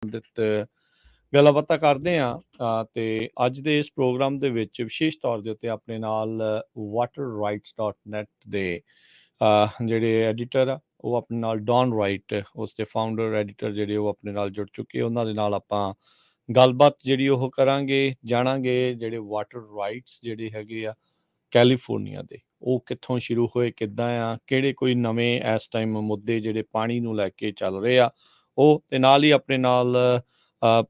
ਸੰਬੰਧਿਤ ਗੱਲਾਂ ਬਾਤਾਂ ਕਰਦੇ ਹਾਂ ਤੇ ਅੱਜ ਦੇ ਇਸ ਪ੍ਰੋਗਰਾਮ ਦੇ ਵਿੱਚ ਵਿਸ਼ੇਸ਼ ਤੌਰ ਦੇ ਉੱਤੇ ਆਪਣੇ ਨਾਲ waterrights.net ਦੇ ਜਿਹੜੇ ਐਡੀਟਰ ਆ ਉਹ ਆਪਣੇ ਨਾਲ ਡੌਨ ਰਾਈਟ ਉਸ ਦੇ ਫਾਊਂਡਰ ਐਡੀਟਰ ਜਿਹੜੇ ਉਹ ਆਪਣੇ ਨਾਲ ਜੁੜ ਚੁੱਕੇ ਉਹਨਾਂ ਦੇ ਨਾਲ ਆਪਾਂ ਗੱਲਬਾਤ ਜਿਹੜੀ ਉਹ ਕਰਾਂਗੇ ਜਾਣਾਂਗੇ ਜਿਹੜੇ ਵਾਟਰ ਰਾਈਟਸ ਜਿਹੜੇ ਹੈਗੇ ਆ ਕੈਲੀਫੋਰਨੀਆ ਦੇ ਉਹ ਕਿੱਥੋਂ ਸ਼ੁਰੂ ਹੋਏ ਕਿੱਦਾਂ ਆ ਕਿਹੜੇ ਕੋਈ ਨਵੇਂ ਇਸ ਟਾਈਮ ਮੁੱਦੇ ਜਿਹੜੇ ਪਾਣੀ ਨੂੰ ਲੈ ਕੇ ਚੱਲ ਰਹੇ ਆ ਉਹ ਤੇ ਨਾਲ ਹੀ ਆਪਣੇ ਨਾਲ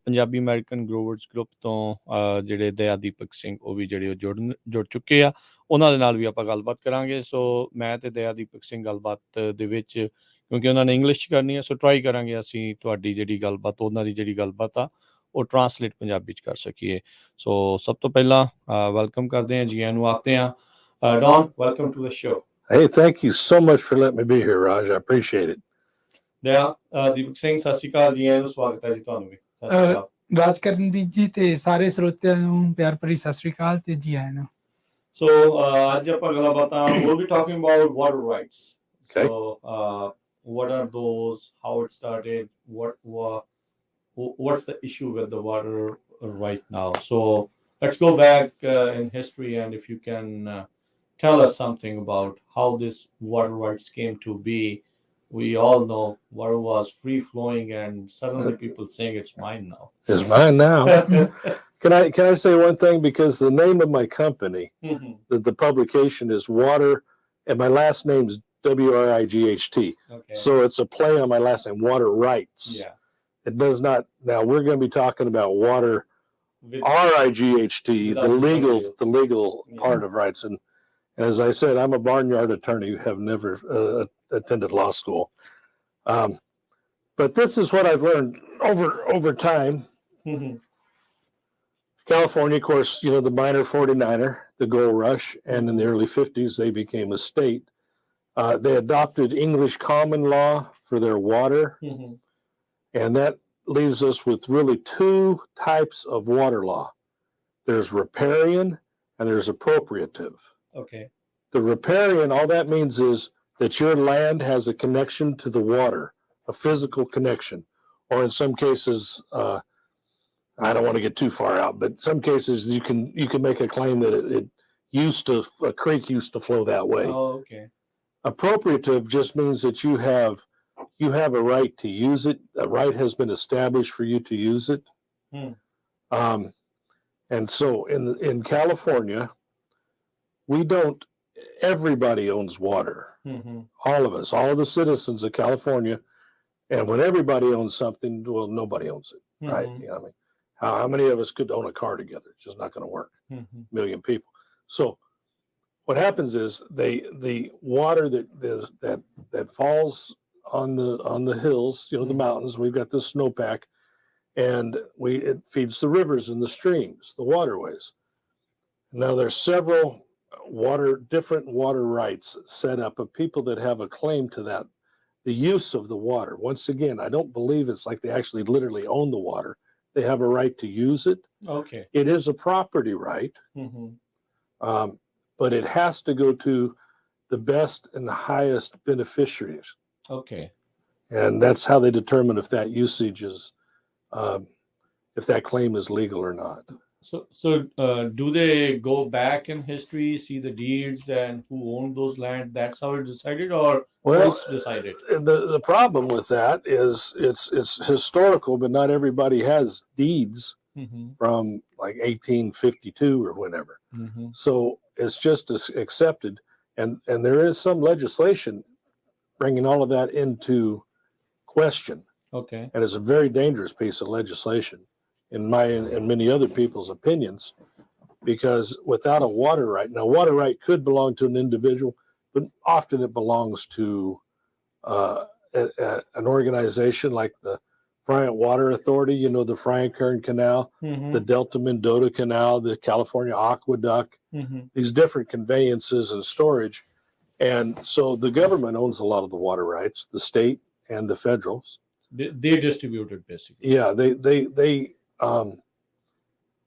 ਪੰਜਾਬੀ ਅਮਰੀਕਨ ਗਰੋਵਰਸ ਗਰੁੱਪ ਤੋਂ ਜਿਹੜੇ ਦਇਆਦੀਪਕ ਸਿੰਘ ਉਹ ਵੀ ਜਿਹੜੇ ਜੁੜ ਚੁੱਕੇ ਆ ਉਹਨਾਂ ਦੇ ਨਾਲ ਵੀ ਆਪਾਂ ਗੱਲਬਾਤ ਕਰਾਂਗੇ ਸੋ ਮੈਂ ਤੇ ਦਇਆਦੀਪਕ ਸਿੰਘ ਗੱਲਬਾਤ ਦੇ ਵਿੱਚ ਕਿਉਂਕਿ ਉਹਨਾਂ ਨੇ ਇੰਗਲਿਸ਼ 'ਚ ਕਰਨੀ ਹੈ ਸੋ ਟਰਾਈ ਕਰਾਂਗੇ ਅਸੀਂ ਤੁਹਾਡੀ ਜਿਹੜੀ ਗੱਲਬਾਤ ਉਹਨਾਂ ਦੀ ਜਿਹੜੀ ਗੱਲਬਾਤ ਆ ਉਹ ਟਰਾਂਸਲੇਟ ਪੰਜਾਬੀ 'ਚ ਕਰ ਸਕੀਏ ਸੋ ਸਭ ਤੋਂ ਪਹਿਲਾਂ ਵੈਲਕਮ ਕਰਦੇ ਹਾਂ ਜੀ ਨੂੰ ਆਖਦੇ ਹਾਂ Don, welcome to the show. Hey, thank you so much for letting me be here, Raj. I appreciate it. ਦੀਪਕ ਸਿੰਘ ਸਤਿ ਸ਼੍ਰੀ ਅਕਾਲ ਜੀ ਨੂੰ ਸਵਾਗਤ ਹੈ ਜੀ ਤੁਹਾਨੂੰ ਵੀ ਸਤਿ ਸ਼੍ਰੀ ਅਕਾਲ ਰਾਜਕਰਨਬੀਰ ਜੀ ਤੇ ਸਾਰੇ ਸਰੋਤਿਆਂ ਨੂੰ ਪਿਆਰ ਭਰੀ ਸਤਿ ਸ਼੍ਰੀ ਅਕਾਲ ਤੇ ਜੀ ਆਇਆਂ ਨੂੰ ਸੋ ਅੱਜ ਆਪਾਂ ਗੱਲਾਂ ਬਾਤਾਂ we'll be talking about water rights. Okay. So what are those, how it started, what's the issue with the water right now? So let's go back in history and if you can tell us something about how this water rights came to be. We all know water was free flowing and suddenly people saying it's mine now. It's mine now. Can I say one thing? Because the name of my company, the publication is Water, and my last name's Wright. Okay. So it's a play on my last name, Water Rights. Yeah. It does not. Now we're going to be talking about water, Right, the legal part of rights. And as I said, I'm a barnyard attorney. Have never attended law school. But this is what I've learned over time. California, of course, the minor 49er, the gold rush, and in the early 50s, they became a state. They adopted English common law for their water. And that leaves us with really two types of water law. There's riparian and there's appropriative. Okay. The riparian, all that means is that your land has a connection to the water, a physical connection. Or in some cases, I don't want to get too far out, but some cases you can make a claim that a creek used to flow that way. Oh, okay. Appropriative just means that you have a right to use it. A right has been established for you to use it. And so in California, everybody owns water. All of us, all of the citizens of California. And when everybody owns something, well, nobody owns it, right? You know what I mean? How many of us could own a car together? It's just not going to work. A million people. So what happens is the water that falls on the hills, the mountains, we've got this snowpack, and it feeds the rivers and the streams, the waterways. Now there's several different water rights set up of people that have a claim to that, the use of the water. Once again, I don't believe it's like they actually literally own the water. They have a right to use it. Okay. It is a property right, but it has to go to the best and the highest beneficiaries. Okay. And that's how they determine if that usage is, if that claim is legal or not. So do they go back in history, see the deeds and who owned those land? That's how it's decided, or who's decided? The problem with that is it's historical, but not everybody has deeds from like 1852 or whenever. So it's just accepted, and there is some legislation bringing all of that into question. Okay. And it's a very dangerous piece of legislation. In my and many other people's opinions, because without a water right, now water right could belong to an individual, but often it belongs to an organization like the Bryant Water Authority, the Franklin Canal, the Delta Mendota Canal, the California Aqueduct, these different conveyances and storage. And so the government owns a lot of the water rights, the state and the federals. They distribute it basically. Yeah,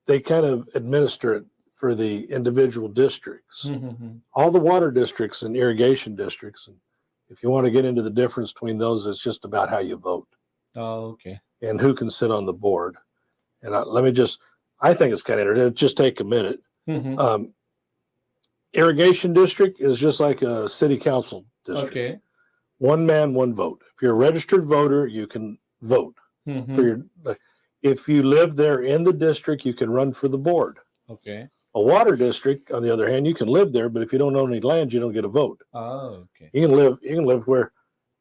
they kind of administer it for the individual districts. All the water districts and irrigation districts. And if you want to get into the difference between those, it's just about how you vote. Oh, okay. and who can sit on the board. And I think it's kind of interesting. Just take a minute. Irrigation district is just like a city council district. Okay. One man, one vote. If you're a registered voter, you can vote for your. If you live there in the district, you can run for the board. Okay. A water district, on the other hand, you can live there, but if you don't own any land, you don't get a vote. Oh, okay. You can live where,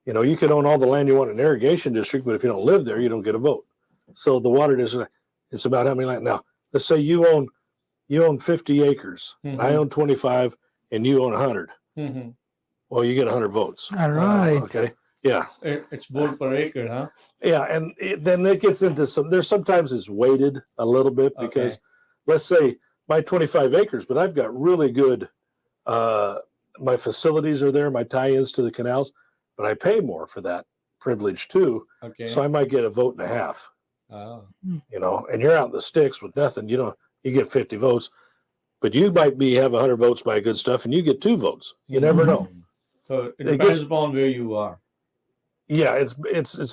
you can own all the land you want in an irrigation district, but if you don't live there, you don't get a vote. So the water district, it's about how many land. Now, let's say you own 50 acres, and I own 25, and you own 100. Well, you get 100 votes. All right. Okay. Yeah. It's vote per acre, huh? Yeah, and then it gets into sometimes it's weighted a little bit because let's say my 25 acres, but I've got really good, my facilities are there, my tie-ins to the canals, but I pay more for that privilege too. Okay. So I might get a vote and a half. Oh. And you're out in the sticks with nothing. You get 50 votes, but you might have 100 votes by good stuff, and you get 2 votes. You never know. So it depends upon where you are. Yeah, it's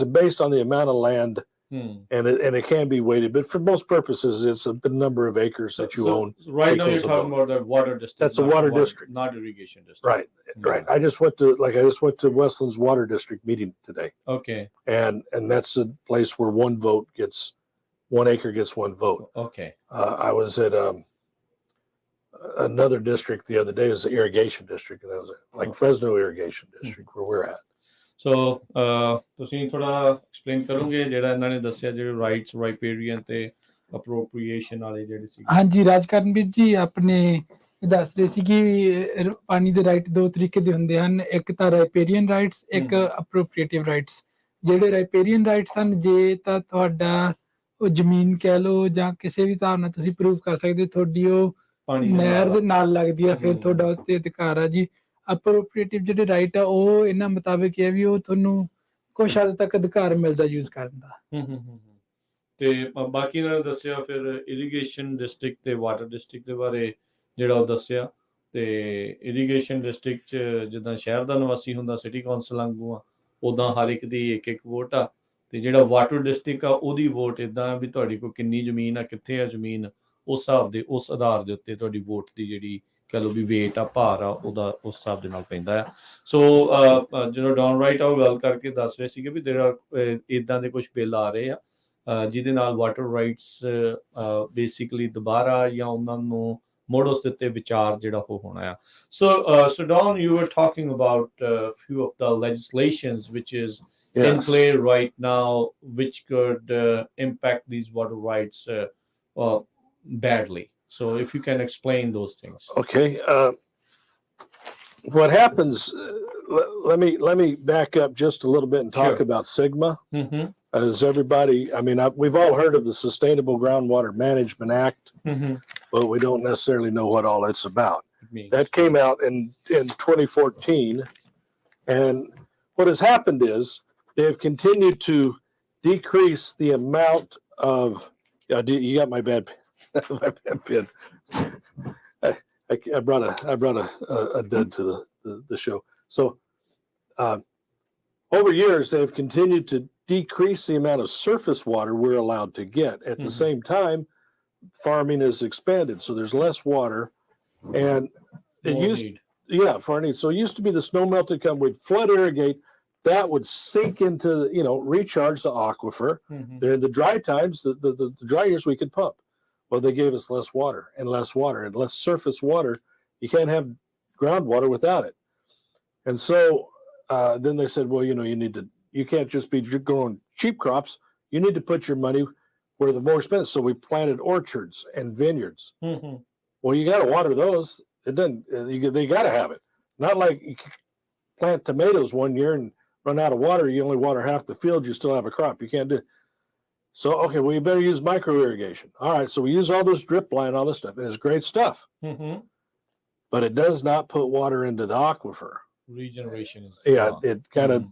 based on the amount of land, and it can be weighted, but for most purposes, it's the number of acres that you own. Right now, you're talking about the water district. That's a water district, not irrigation district. Right, right. I just went to Westland's water district meeting today. Okay. And that's a place where 1 acre gets 1 vote. Okay. I was at another district the other day, is the irrigation district, and that was like Fresno irrigation district where we're at. So ਤੁਸੀਂ ਥੋੜਾ explain ਕਰੋਗੇ ਜਿਹੜਾ ਇਹਨਾਂ ਨੇ ਦੱਸਿਆ ਜਿਹੜੇ rights riparian ਤੇ ਅਪਰੋਪਰੀਏਸ਼ਨ ਵਾਲੇ ਜਿਹੜੇ ਸੀ ਹਾਂਜੀ ਰਾਜਕਰਨਬੀਰ ਜੀ ਆਪਣੇ ਦੱਸ ਰਹੇ ਸੀ ਕਿ ਪਾਣੀ ਦੇ ਰਾਈਟ 2 ਤਰੀਕੇ ਦੇ ਹੁੰਦੇ ਹਨ ਇੱਕ ਤਾਂ ਰਾਈਪੇਰੀਅਨ ਰਾਈਟਸ ਇੱਕ ਅਪਰੋਪਰੀਏਟਿਵ ਰਾਈਟਸ ਜਿਹੜੇ ਰਾਈਪੇਰੀਅਨ ਰਾਈਟਸ ਹਨ ਜੇ ਤਾਂ ਤੁਹਾਡਾ ਉਹ ਜ਼ਮੀਨ ਕਹਿ ਲਓ ਜਾਂ ਕਿਸੇ ਵੀ ਹਿਸਾਬ ਨਾਲ ਤੁਸੀਂ ਪ੍ਰੂਵ ਕਰ ਸਕਦੇ ਤੁਹਾਡੀ ਉਹ ਨਹਿਰ ਦੇ ਨਾਲ ਲੱਗਦੀ ਆ ਫਿਰ ਤੁਹਾਡਾ ਉੱਤੇ ਅਧਿਕਾਰ ਆ ਜੀ ਅਪਰੋਪਰੀਏਟਿਵ ਜਿਹੜੇ ਰਾਈਟ ਆ ਉਹ ਇਹਨਾਂ ਮੁਤਾਬਿਕ ਹੈ ਵੀ ਉਹ ਤੁਹਾਨੂੰ ਕੁਛ ਹੱਦ ਤੱਕ ਅਧਿਕਾਰ ਮਿਲਦਾ ਯੂਜ਼ ਕਰਨ ਦਾ ਤੇ ਬਾਕੀ ਇਹਨਾਂ ਨੇ ਦੱਸਿਆ ਫਿਰ ਇਰੀਗੇਸ਼ਨ ਡਿਸਟ੍ਰਿਕਟ ਤੇ ਵਾਟਰ ਡਿਸਟ੍ਰਿਕਟ ਦੇ ਬਾਰੇ ਜਿਹੜਾ ਉਹ ਦੱਸਿਆ ਤੇ ਇਰੀਗੇਸ਼ਨ ਡਿਸਟ੍ਰਿਕਟ 'ਚ ਜਿੱਦਾਂ ਸ਼ਹਿਰ ਦਾ ਨਿਵਾਸੀ ਹੁੰਦਾ ਸਿਟੀ ਕੌਂਸਲ ਵਾਂਗੂ ਆ ਉੱਦਾਂ ਹਰ ਇੱਕ ਦੀ ਇੱਕ ਵੋਟ ਆ ਤੇ ਜਿਹੜਾ ਵਾਟਰ ਡਿਸਟ੍ਰਿਕਟ ਆ ਉਹਦੀ ਵੋਟ ਇੱਦਾਂ ਵੀ ਤੁਹਾਡੀ ਕੋਲ ਕਿੰਨੀ ਜ਼ਮੀਨ ਆ ਕਿੱਥੇ ਆ ਜ਼ਮੀਨ ਉਸ ਹਿਸਾਬ ਦੇ ਉਸ ਆਧਾਰ ਦੇ ਉੱਤੇ ਤੁਹਾਡੀ ਵੋਟ ਦੀ ਜਿਹੜੀ ਕਹਿ ਲਓ ਵੀ ਵੇਟ ਆ ਭਾਰ ਆ ਉਹਦਾ ਉਸ ਹਿਸਾਬ ਦੇ ਨਾਲ ਪੈਂਦਾ ਆ ਸੋ ਜਦੋਂ ਡੌਨ ਰਾਈਟ ਆ ਉਹ ਗੱਲ ਕਰਕੇ ਦੱਸ ਰਹੇ ਸੀਗੇ ਵੀ ਇੱਦਾਂ ਦੇ ਕੁਛ ਬਿੱਲ ਆ ਰਹੇ ਆ ਜਿਹਦੇ ਨਾਲ ਵਾਟਰ ਰਾਈਟਸ ਬੇਸਿਕਲੀ ਦੁਬਾਰਾ ਜਾਂ ਉਹਨਾਂ ਨੂੰ ਮੁੜ ਉਸ ਦੇ ਉੱਤੇ ਵਿਚਾਰ ਜਿਹੜਾ ਉਹ ਹੋਣਾ ਆ so done you are talking about few of the legislations which is in play right now which could impact these water rights badly. So if you can explain those things. Okay. What happens, let me back up just a little bit and talk about SGMA. As everybody, we've all heard of the Sustainable Groundwater Management Act, but we don't necessarily know what all it's about. That came out in 2014. And what has happened is they've continued to decrease the amount of, you got my bad pen. I brought a dud to the show. So over years, they've continued to decrease the amount of surface water we're allowed to get. At the same time, farming has expanded, so there's less water. And for our needs. So it used to be the snow melted come, we'd flood irrigate, that would sink into, recharge the aquifer. During the dry times, the dry years, we could pump. Well, they gave us less water and less surface water. You can't have groundwater without it. And so then they said, well, you can't just be growing cheap crops. You need to put your money where the more expensive. So we planted orchards and vineyards. Well, you got to water those. It doesn't. They got to have it. Not like you plant tomatoes one year and run out of water. You only water half the field. You still have a crop. You can't do it. So, okay, well, you better use micro irrigation. All right, so we use all this drip line, all this stuff, and it's great stuff. But it does not put water into the aquifer. Regeneration is it kind of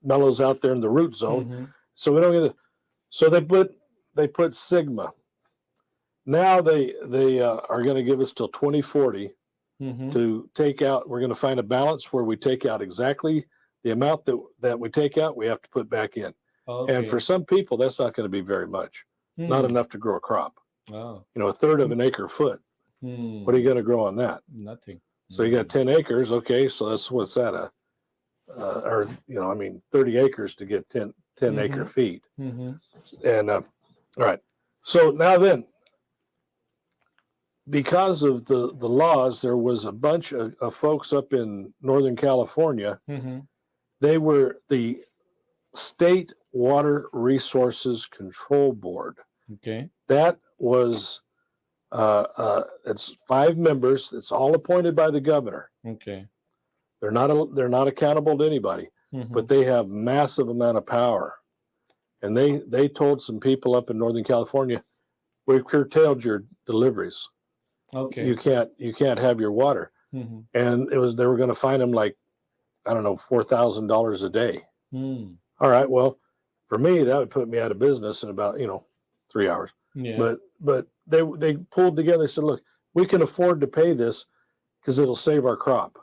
mellows out there in the root zone. So we don't get it. So they put SGMA. Now they are going to give us till 2040 to take out. We're going to find a balance where we take out exactly the amount that we take out. We have to put back in. Okay. And for some people, that's not going to be very much. Not enough to grow a crop. Oh. You know, a third of an acre foot. What are you going to grow on that? Nothing. So you got 10 acres. Okay, so what's that? Or, you know, I mean, 30 acres to get 10 acre feet. And, all right. So now then, because of the laws, there was a bunch of folks up in Northern California. They were the State Water Resources Control Board. Okay. That was, it's 5 members. It's all appointed by the governor. Okay. They're not accountable to anybody, but they have massive amount of power. And they told some people up in Northern California, we've curtailed your deliveries. Okay. You can't have your water. And they were going to fine them like, I don't know, $4,000 a day. All right. Well, for me, that would put me out of business in about, 3 hours. Yeah. But they pulled together. They said, look, we can afford to pay this because it'll save our crop.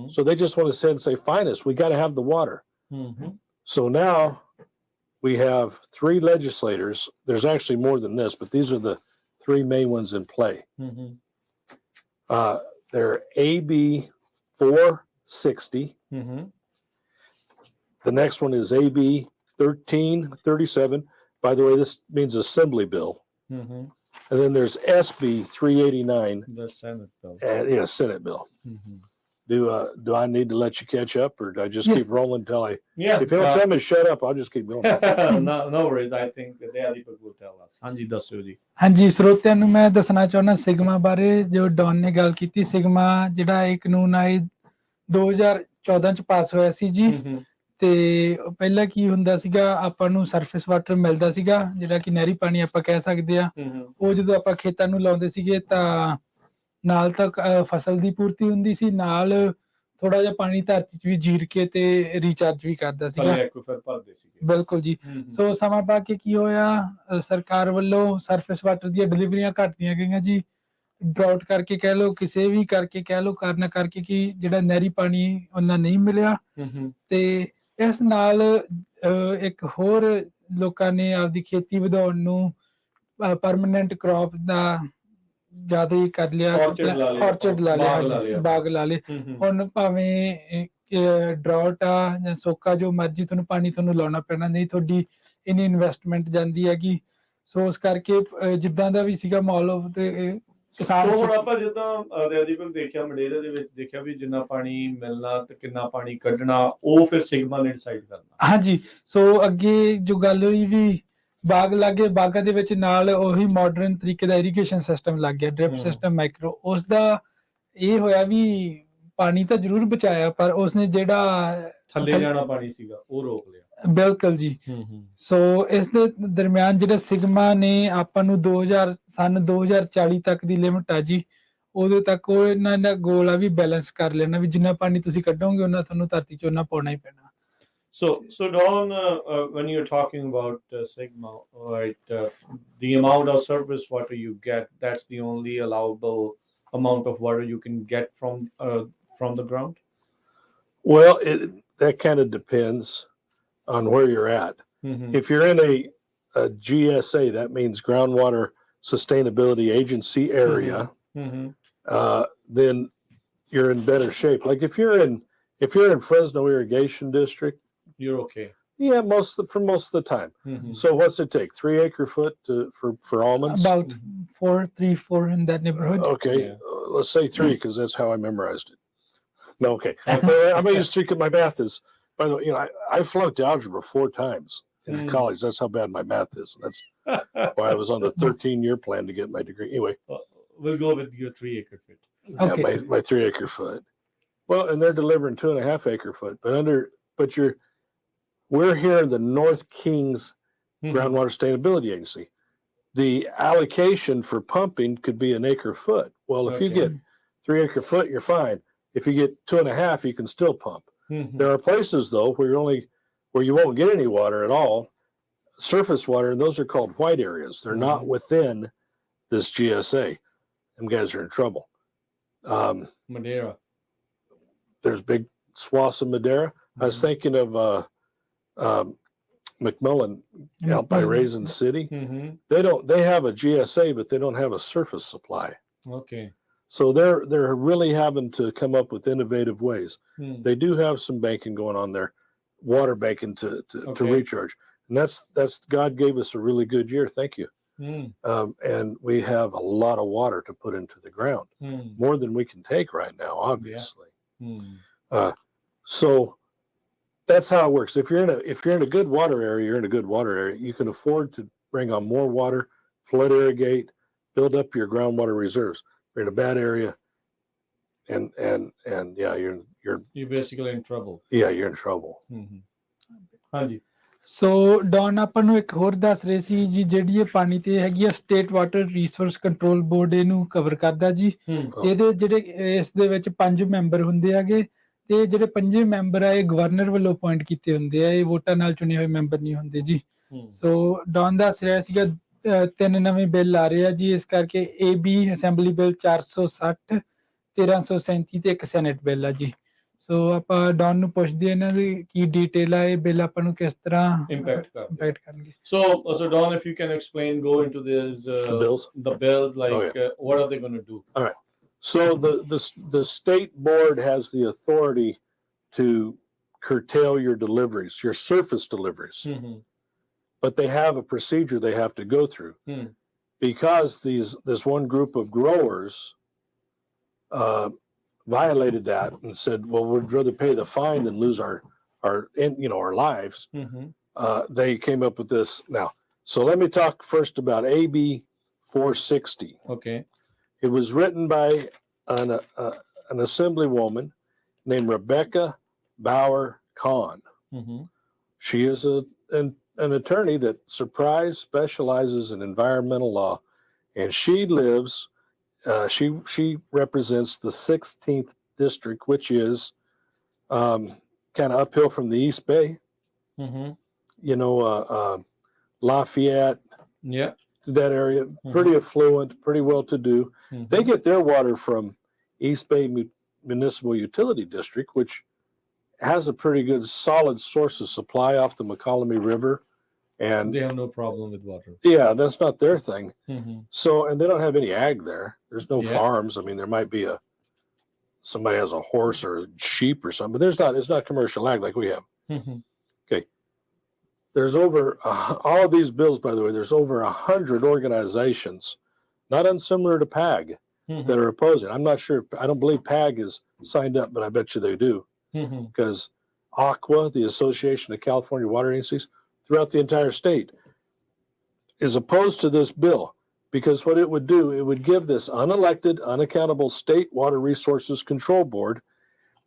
So they just want to sit and say, fine us. We got to have the water. So now we have 3 legislators. There's actually more than this, but these are the 3 main ones in play. They're AB 460. The next one is AB 1337. By the way, this means Assembly Bill. And then there's SB 389. The Senate bill. And Senate bill. Do I need to let you catch up, or do I just keep rolling until I? Yeah. If you don't tell me to shut up, I'll just keep going. No worries. I think the other people will tell us. ਹਾਂਜੀ ਦੱਸੋ ਜੀ। ਹਾਂਜੀ ਸਰੋਤਿਆਂ ਨੂੰ ਮੈਂ ਦੱਸਣਾ ਚਾਹੁੰਦਾ sigma ਬਾਰੇ ਜੋ ਡੌਨ ਨੇ ਗੱਲ ਕੀਤੀ। ਸਿਗਮਾ ਜਿਹੜਾ ਇਹ ਕਾਨੂੰਨ ਆਏ 2014 ਚ ਪਾਸ ਹੋਇਆ ਸੀ ਜੀ। ਤੇ ਪਹਿਲਾਂ ਕੀ ਹੁੰਦਾ ਸੀਗਾ, ਆਪਾਂ ਨੂੰ ਸਰਫੇਸ ਵਾਟਰ ਮਿਲਦਾ ਸੀਗਾ ਜਿਹੜਾ ਕਿ ਨਹਿਰੀ ਪਾਣੀ ਆਪਾਂ ਕਹਿ ਸਕਦੇ ਆ। ਉਹ ਜਦੋਂ ਆਪਾਂ ਖੇਤਾਂ ਨੂੰ ਲਾਉਂਦੇ ਸੀਗੇ ਤਾਂ ਨਾਲ ਤੱਕ ਫਸਲ ਦੀ ਪੂਰਤੀ ਹੁੰਦੀ ਸੀ, ਨਾਲ ਥੋੜਾ ਜਿਹਾ ਪਾਣੀ ਧਰਤੀ 'ਚ ਵੀ ਜੀਰ ਕੇ ਤੇ ਰੀਚਾਰਜ ਵੀ ਕਰਦਾ ਸੀਗਾ। ਬਿਲਕੁਲ ਜੀ। ਸੋ ਸਮਾਂ ਪਾ ਕੇ ਕੀ ਹੋਇਆ, ਸਰਕਾਰ ਵੱਲੋਂ ਸਰਫੇਸ ਵਾਟਰ ਦੀਆਂ ਡਿਲੀਵਰੀਆਂ ਘਟਦੀਆਂ ਗਈਆਂ ਜੀ। ਡਰਾਊਟ ਕਰਕੇ ਕਹਿ ਲਓ, ਕਿਸੇ ਵੀ ਕਰਕੇ ਕਹਿ ਲਓ, ਕਾਰਨ ਕਰਕੇ ਕਿ ਜਿਹੜਾ ਨਹਿਰੀ ਪਾਣੀ ਉਹਨਾਂ ਨਹੀਂ ਮਿਲਿਆ। ਤੇ ਇਸ ਨਾਲ ਇੱਕ ਹੋਰ ਲੋਕਾਂ ਨੇ ਆਪਦੀ ਖੇਤੀ ਵਧਾਉਣ ਨੂੰ ਪਰਮਾਨੈਂਟ ਕ੍ਰੌਪ ਦਾ ਜ਼ਿਆਦਾ ਹੀ ਕਰ ਲਿਆ। ਔਰਚਰਡ ਲਾ ਲਿਆ, ਬਾਗ ਲਾ ਲਏ। ਹੁਣ ਭਾਵੇਂ ਡਰਾਊਟ ਆ ਜਾਂ ਸੋਕਾ, ਜੋ ਮਰਜ਼ੀ ਤੁਹਾਨੂੰ ਪਾਣੀ ਤੁਹਾਨੂੰ ਲਾਉਣਾ ਪੈਣਾ, ਨਹੀਂ ਤੁਹਾਡੀ ਇੰਨੀ ਇਨਵੈਸਟਮੈਂਟ ਜਾਂਦੀ ਹੈਗੀ। ਸੋ ਉਸ ਕਰਕੇ ਜਿੱਦਾਂ ਦਾ ਵੀ ਸੀਗਾ ਮਾਹੌਲ ਤੇ ਕਿਸਾਨ ਹੁਣ ਆਪਾਂ ਜਿੱਦਾਂ ਰੈਡੀਕਲ ਦੇਖਿਆ, ਮੰਡੇਰਾ ਦੇ ਵਿੱਚ ਦੇਖਿਆ ਵੀ ਜਿੰਨਾ ਪਾਣੀ ਮਿਲਣਾ ਤੇ ਕਿੰਨਾ ਪਾਣੀ ਕੱਢਣਾ, ਉਹ ਫਿਰ ਸਿਗਮਾ ਨੇ ਡਿਸਾਈਡ ਕਰਨਾ। ਹਾਂਜੀ। ਸੋ ਅੱਗੇ ਜੋ ਗੱਲ ਹੋਈ ਵੀ ਬਾਗ ਲੱਗੇ, ਬਾਗਾਂ ਦੇ ਵਿੱਚ ਨਾਲ ਉਹੀ ਮਾਡਰਨ ਤਰੀਕੇ ਦਾ ਇਰੀਗੇਸ਼ਨ ਸਿਸਟਮ ਲੱਗ ਗਿਆ, ਡ੍ਰਿਪ ਸਿਸਟਮ, ਮਾਈਕਰੋ। ਉਸ ਦਾ ਇਹ ਹੋਇਆ ਵੀ ਪਾਣੀ ਤਾਂ ਜ਼ਰੂਰ ਬਚਾਇਆ, ਪਰ ਉਸਨੇ ਜਿਹੜਾ ਥੱਲੇ ਜਾਣਾ ਪਾਣੀ ਸੀਗਾ ਉਹ ਰੋਕ ਲਿਆ। ਬਿਲਕੁਲ ਜੀ। ਸੋ ਇਸ ਦੇ ਦਰਮਿਆਨ ਜਿਹੜਾ ਸਿਗਮਾ ਨੇ ਆਪਾਂ ਨੂੰ 2040 ਤੱਕ ਦੀ ਲਿਮਟ ਆ ਜੀ, ਉਦੋਂ ਤੱਕ ਉਹ ਇਹਨਾਂ ਦਾ ਗੋਲ ਆ ਵੀ ਬੈਲੈਂਸ ਕਰ ਲੈਣਾ, ਵੀ ਜਿੰਨਾ ਪਾਣੀ ਤੁਸੀਂ ਕੱਢੋਗੇ ਉਹਨਾਂ ਤੁਹਾਨੂੰ ਧਰਤੀ 'ਚ ਉਹਨਾਂ ਪਾਉਣਾ ਹੀ ਪੈਣਾ। So Don, when you're talking about Sigma, right, the amount of surface water you get, that's the only allowable amount of water you can get from the ground? Well, that kind of depends on where you're at. If you're in a GSA, that means Groundwater Sustainability Agency area, then you're in better shape. Like if you're in Fresno Irrigation District, you're okay. Yeah, for most of the time. So what's it take? 3 acre foot for almonds? About 4 in that neighborhood. Okay, yeah. Let's say 3 because that's how I memorized it. No, okay. I'm gonna use 3 because my math is. By the way, I flunked algebra 4 times in college. That's how bad my math is. That's why I was on the 13-year plan to get my degree. Anyway, we'll go with your 3 acre foot. Okay. Yeah, my 3 acre foot. Well, and they're delivering 2.5 acre foot, but we're here in the North Kings Groundwater Sustainability Agency. The allocation for pumping could be an acre foot. Well, if you get 3 acre foot, you're fine. If you get 2.5, you can still pump. There are places though where you won't get any water at all, surface water, and those are called white areas. They're not within this GSA. Them guys are in trouble. Madeira. There's big swaths of Madeira. I was thinking of McMillan out by Raisin City. They have a GSA, but they don't have a surface supply. Okay. So they're really having to come up with innovative ways. They do have some banking going on there, water banking to recharge. And that's God gave us a really good year. Thank you. And we have a lot of water to put into the ground, more than we can take right now, obviously. So that's how it works. If you're in a good water area, you're in a good water area. You can afford to bring on more water, flood irrigate, build up your groundwater reserves. If you're in a bad area, and yeah, you're basically in trouble. Yeah, you're in trouble. ਹਾਂਜੀ ਸੋ Don ਆਪਾਂ ਨੂੰ ਇੱਕ ਹੋਰ ਦੱਸ ਰਹੇ ਸੀ ਜੀ, ਜਿਹੜੀ ਇਹ ਪਾਣੀ ਤੇ ਹੈਗੀ ਆ state water resource control board ਇਹਨੂੰ ਕਵਰ ਕਰਦਾ ਜੀ। ਇਹਦੇ ਜਿਹੜੇ ਇਸ ਦੇ ਵਿੱਚ 5 ਮੈਂਬਰ ਹੁੰਦੇ ਹੈਗੇ ਤੇ ਜਿਹੜੇ 5 ਮੈਂਬਰ ਆ ਇਹ ਗਵਰਨਰ ਵੱਲੋਂ ਅਪਾਇੰਟ ਕੀਤੇ ਹੁੰਦੇ ਆ, ਇਹ ਵੋਟਾਂ ਨਾਲ ਚੁਣੇ ਹੋਏ ਮੈਂਬਰ ਨਹੀਂ ਹੁੰਦੇ ਜੀ। ਸੋ ਡੌਨ ਦੱਸ ਰਿਹਾ ਸੀਗਾ 3 ਨਵੇਂ ਬਿੱਲ ਆ ਰਹੇ ਆ ਜੀ, ਇਸ ਕਰਕੇ AB ਅਸੈਂਬਲੀ ਬਿੱਲ 460, 1337 ਤੇ ਇੱਕ ਸੈਨੇਟ ਬਿੱਲ ਆ ਜੀ। ਸੋ ਆਪਾਂ ਡੌਨ ਨੂੰ ਪੁੱਛਦੇ ਇਹਨਾਂ ਦੀ ਕੀ ਡਿਟੇਲ ਆ, ਇਹ ਬਿੱਲ ਆਪਾਂ ਨੂੰ ਕਿਸ ਤਰ੍ਹਾਂ ਇੰਪੈਕਟ ਕਰਨਗੇ। So Don, if you can explain, go into this the bills like what are they going to do? All right. So the state board has the authority to curtail your deliveries, your surface deliveries. But they have a procedure they have to go through. Because this one group of growers violated that and said, well, we'd rather pay the fine than lose our lives. They came up with this now. So let me talk first about AB 460. Okay. It was written by an assemblywoman named Rebecca Bauer Kahn. She is an attorney that specializes in environmental law, and she lives. She represents the 16th district, which is kind of uphill from the East Bay. Lafayette. Yeah. That area, pretty affluent, pretty well-to-do. They get their water from East Bay Municipal Utility District, which has a pretty good, solid source of supply off the McCollum River. And they have no problem with water. Yeah, that's not their thing. So, and they don't have any ag there. There's no farms. I mean, there might be somebody has a horse or a sheep or something, but it's not commercial ag like we have. Okay. There's over all of these bills, by the way, there's over 100 organizations, not unsimilar to PAG, that are opposing. I'm not sure. I don't believe PAG is signed up, but I bet you they do. Because ACWA, the Association of California Water Agencies, throughout the entire state, is opposed to this bill, because what it would do, it would give this unelected, unaccountable state water resources control board,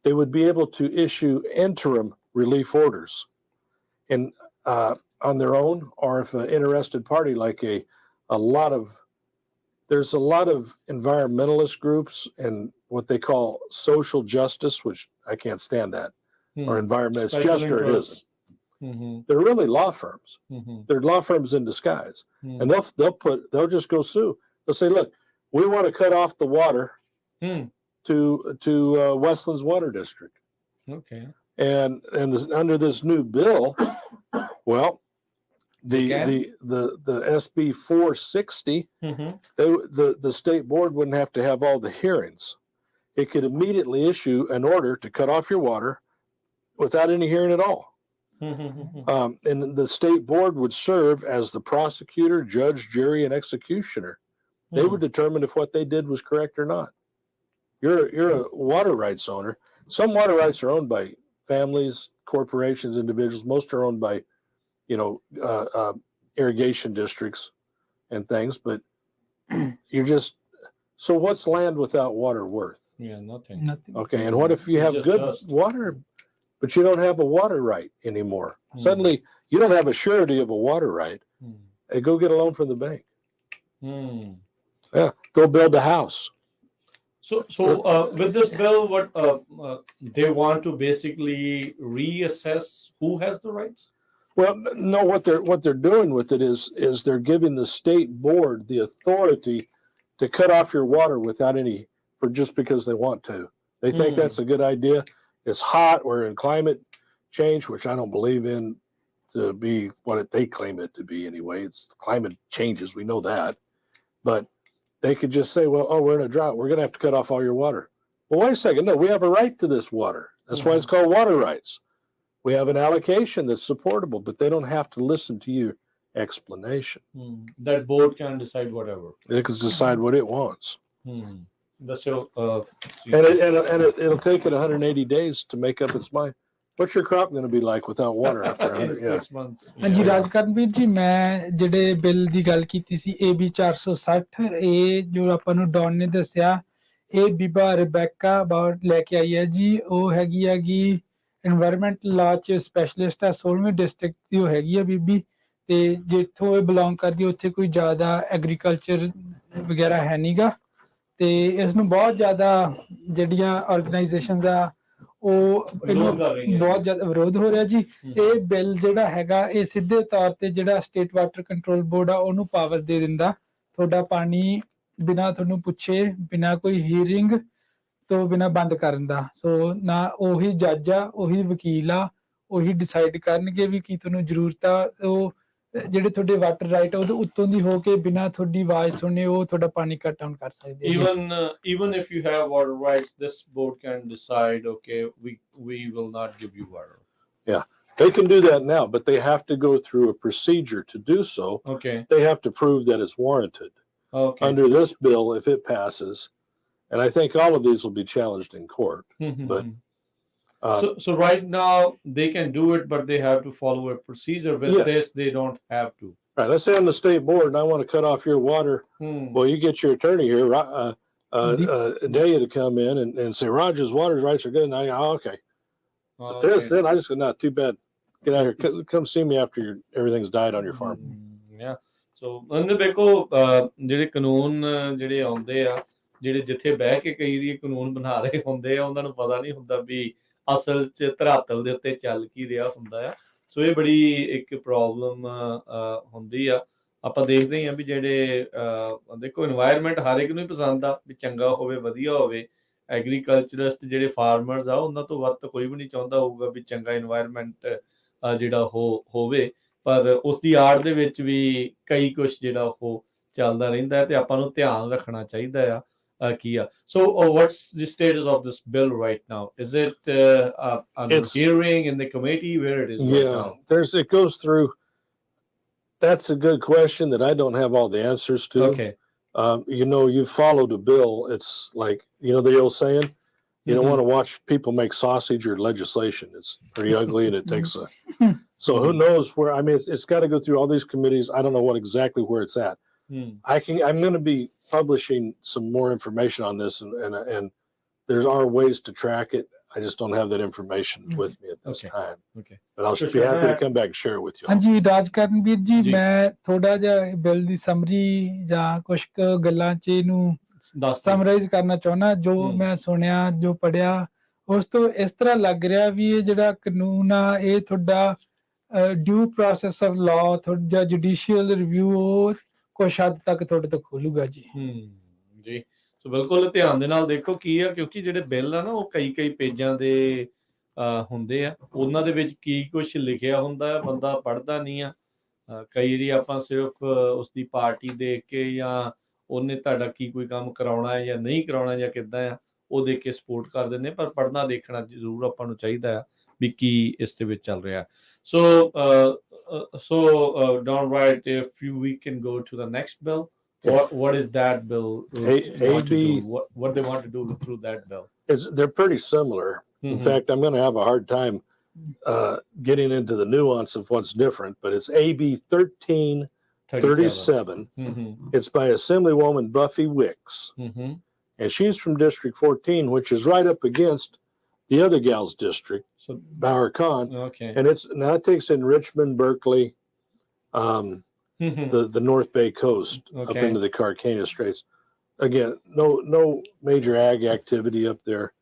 they would be able to issue interim relief orders and on their own, or if an interested party, like there's a lot of environmentalist groups and what they call social justice, which I can't stand that, or environment, it's just or it isn't. They're really law firms. They're law firms in disguise, and they'll just go sue. They'll say, "Look, we want to cut off the water to Westland's Water District." Okay. And under this new bill, well, the SB 460, the state board wouldn't have to have all the hearings. It could immediately issue an order to cut off your water without any hearing at all. And the state board would serve as the prosecutor, judge, jury, and executioner. They would determine if what they did was correct or not. You're a water rights owner. Some water rights are owned by families, corporations, individuals. Most are owned by, irrigation districts and things. But so what's land without water worth? Yeah, nothing. Okay, and what if you have good water, but you don't have a water right anymore? Suddenly, you don't have a surety of a water right. Hey, go get a loan from the bank. Yeah, go build a house. So with this bill, what they want to basically reassess who has the rights? Well, no. What they're doing with it is they're giving the state board the authority to cut off your water without just because they want to. They think that's a good idea. It's hot. We're in climate change, which I don't believe in to be what they claim it to be anyway. It's climate changes. We know that. But they could just say, well, oh, we're in a drought. We're going to have to cut off all your water. Well, wait a second. No, we have a right to this water. That's why it's called water rights. We have an allocation that's supportable, but they don't have to listen to your explanation. That board can decide whatever. It can decide what it wants. That's your, And it'll take it 180 days to make up its mind. What's your crop going to be like without water after 6 months? ਹਾਂਜੀ ਰਾਜਕਰਨਬੀਰ ਜੀ ਮੈਂ ਜਿਹੜੇ bill ਦੀ ਗੱਲ ਕੀਤੀ ਸੀ AB 460 ਇਹ ਜੋ ਆਪਾਂ ਨੂੰ ਡੌਨ ਨੇ ਦੱਸਿਆ ਇਹ ਬੀਬਾ ਰਿਬੈਕਾ ਅਬਾਊਟ ਲੈ ਕੇ ਆਈ ਹੈ ਜੀ ਉਹ ਹੈਗੀ ਹੈਗੀ এনवायरमेंट ਲਾ ਚ ਸਪੈਸ਼ਲਿਸਟ ਹੈ 16ਵੀਂ ਡਿਸਟ੍ਰਿਕਟ ਦੀ ਉਹ ਹੈਗੀ ਆ ਬੀਬੀ ਤੇ ਜਿੱਥੋਂ ਇਹ ਬਿਲੋਂਗ ਕਰਦੀ ਉੱਥੇ ਕੋਈ ਜ਼ਿਆਦਾ ਐਗਰੀਕਲਚਰ ਵਗੈਰਾ ਹੈ ਨਹੀਂਗਾ ਤੇ ਇਸ ਨੂੰ ਬਹੁਤ ਜ਼ਿਆਦਾ ਜਿਹੜੀਆਂ ਆਰਗੇਨਾਈਜੇਸ਼ਨਸ ਆ ਉਹ ਇਹਨੂੰ ਬਹੁਤ ਜ਼ਿਆਦਾ ਵਿਰੋਧ ਹੋ ਰਿਹਾ ਜੀ ਇਹ ਬਿੱਲ ਜਿਹੜਾ ਹੈਗਾ ਇਹ ਸਿੱਧੇ ਤੌਰ ਤੇ ਜਿਹੜਾ ਸਟੇਟ ਵਾਟਰ ਕੰਟਰੋਲ ਬੋਰਡ ਆ ਉਹਨੂੰ ਪਾਵਰ ਦੇ ਦਿੰਦਾ ਤੁਹਾਡਾ ਪਾਣੀ ਬਿਨਾਂ ਤੁਹਾਨੂੰ ਪੁੱਛੇ ਬਿਨਾਂ ਕੋਈ ਹੀਅਰਿੰਗ ਤੋਂ ਬਿਨਾਂ ਬੰਦ ਕਰਨ ਦਾ ਸੋ ਨਾ ਉਹੀ ਜੱਜ ਆ ਉਹੀ ਵਕੀਲ ਆ ਉਹੀ ਡਿਸਾਈਡ ਕਰਨਗੇ ਵੀ ਕੀ ਤੁਹਾਨੂੰ ਜ਼ਰੂਰਤ ਆ ਉਹ ਜਿਹੜੇ ਤੁਹਾਡੇ ਵਾਟਰ ਰਾਈਟ ਉਹਦੇ ਉੱਤੋਂ ਦੀ ਹੋ ਕੇ ਬਿਨਾਂ ਤੁਹਾਡੀ ਆਵਾਜ਼ ਸੁਣੇ ਉਹ ਤੁਹਾਡਾ ਪਾਣੀ ਕੱਟ ਡਾਊਨ ਕਰ ਸਕਦੇ even if you have water rights this board can decide okay we will not give you water they can do that now but they have to go through a procedure to do so they have to prove that it's warranted under this bill if it passes and I think all of these will be challenged in court but so right now they can do it but they have to follow a procedure with this they don't have to right let's say I'm the state board and I want to cut off your water well you get your attorney here Delia to come in and say Roger's water rights are good and I go okay but this then I just go not too bad get out here come see me after everything's died on your farm so ਉਹਨੇ ਦੇਖੋ ਜਿਹੜੇ ਕਾਨੂੰਨ ਜਿਹੜੇ ਆਉਂਦੇ ਆ ਜਿਹੜੇ ਜਿੱਥੇ ਬਹਿ ਕੇ ਕਈ ਦੀ ਕਾਨੂੰਨ ਬਣਾ ਰਹੇ ਹੁੰਦੇ ਆ ਉਹਨਾਂ ਨੂੰ ਪਤਾ ਨਹੀਂ ਹੁੰਦਾ ਵੀ ਅਸਲ ਚ ਧਰਾਤਲ ਦੇ ਉੱਤੇ ਚੱਲ ਕੀ ਰਿਹਾ ਹੁੰਦਾ ਆ ਸੋ ਇਹ ਬੜੀ ਇੱਕ ਪ੍ਰੋਬਲਮ ਹੁੰਦੀ ਆ ਆਪਾਂ ਦੇਖਦੇ ਹਾਂ ਵੀ ਜਿਹੜੇ ਦੇਖੋ এনवायरमेंट ਹਰ ਇੱਕ ਨੂੰ ਹੀ ਪਸੰਦ ਆ ਵੀ ਚੰਗਾ ਹੋਵੇ ਵਧੀਆ ਹੋਵੇ ਐਗਰੀਕਲਚਰਿਸਟ ਜਿਹੜੇ ਫਾਰਮਰਸ ਆ ਉਹਨਾਂ ਤੋਂ ਵੱਧ ਕੋਈ ਵੀ ਨਹੀਂ ਚਾਹੁੰਦਾ ਹੋਊਗਾ ਵੀ ਚੰਗਾ এনवायरमेंट ਜਿਹੜਾ ਹੋਵੇ ਪਰ ਉਸ ਦੀ ਆੜ ਦੇ ਵਿੱਚ ਵੀ ਕਈ ਕੁਝ ਜਿਹੜਾ ਉਹ ਚੱਲਦਾ ਰਹਿੰਦਾ ਤੇ ਆਪਾਂ ਨੂੰ ਧਿਆਨ ਰੱਖਣਾ ਚਾਹੀਦਾ ਆ so what's the status of this bill right now is it under hearing in the committee where it is right now it goes through that's a good question that I don't have all the answers to you've followed a bill it's like the old saying you don't want to watch people make sausage or legislation it's pretty ugly and it takes so who knows where I mean it's got to go through all these committees I don't know what exactly where it's at I'm going to be publishing some more information on this and there are ways to track it I just don't have that information with me at this time but I'll be happy to come back and share it with you ਹਾਂਜੀ ਰਾਜਕਰਨਬੀਰ ਜੀ ਮੈਂ ਥੋੜਾ ਜਿਹਾ bill ਦੀ summary ਜਾਂ ਕੁਝ ਗੱਲਾਂ ਚ ਇਹਨੂੰ ਸਮਰਾਈਜ਼ ਕਰਨਾ ਚਾਹੁੰਦਾ ਜੋ ਮੈਂ ਸੁਣਿਆ ਜੋ ਪੜਿਆ ਉਸ ਤੋਂ ਇਸ ਤਰ੍ਹਾਂ ਲੱਗ ਰਿਹਾ ਵੀ ਇਹ ਜਿਹੜਾ ਕਾਨੂੰਨ ਆ ਇਹ ਤੁਹਾਡਾ ਡਿਊ ਪ੍ਰੋਸੈਸ ਆਫ ਲਾਅ ਤੁਹਾਡਾ ਜੁਡੀਸ਼ੀਅਲ ਰਿਵਿਊ ਕੁਛ ਹੱਦ ਤੱਕ ਤੁਹਾਡੇ ਤੋਂ ਖੋਲੂਗਾ ਜੀ ਜੀ ਸੋ ਬਿਲਕੁਲ ਧਿਆਨ ਦੇ ਨਾਲ ਦੇਖੋ ਕੀ ਆ ਕਿਉਂਕਿ ਜਿਹੜੇ ਬਿੱਲ ਆ ਨਾ ਉਹ ਕਈ ਪੇਜਾਂ ਦੇ ਹੁੰਦੇ ਆ ਉਹਨਾਂ ਦੇ ਵਿੱਚ ਕੀ ਕੁਝ ਲਿਖਿਆ ਹੁੰਦਾ ਹੈ ਬੰਦਾ ਪੜ੍ਹਦਾ ਨਹੀਂ ਆ ਕਈ ਵਾਰੀ ਆਪਾਂ ਸਿਰਫ ਉਸ ਦੀ ਪਾਰਟੀ ਦੇਖ ਕੇ ਜਾਂ ਉਹਨੇ ਤੁਹਾਡਾ ਕੀ ਕੋਈ ਕੰਮ ਕਰਾਉਣਾ ਹੈ ਜਾਂ ਨਹੀਂ ਕਰਾਉਣਾ ਜਾਂ ਕਿੱਦਾਂ ਆ ਉਹ ਦੇਖ ਕੇ ਸਪੋਰਟ ਕਰ ਦਿੰਦੇ ਪਰ ਪੜ੍ਹਨਾ ਦੇਖਣਾ ਜ਼ਰੂਰ ਆਪਾਂ ਨੂੰ ਚਾਹੀਦਾ ਆ ਵੀ ਕੀ ਇਸ ਦੇ ਵਿੱਚ ਚੱਲ ਰਿਹਾ so Don Wright if we can go to the next bill what is that bill what they want to do through that bill they're pretty similar in fact I'm going to have a hard time getting into the nuance of what's different but it's AB 1337 it's by Assemblywoman Buffy Wicks and she's from District 14 which is right up against the other gal's district, so Bower Khan, and it takes in Richmond, Berkeley, the North Bay coast up into the Carcana Straits. Again, no major ag activity up there.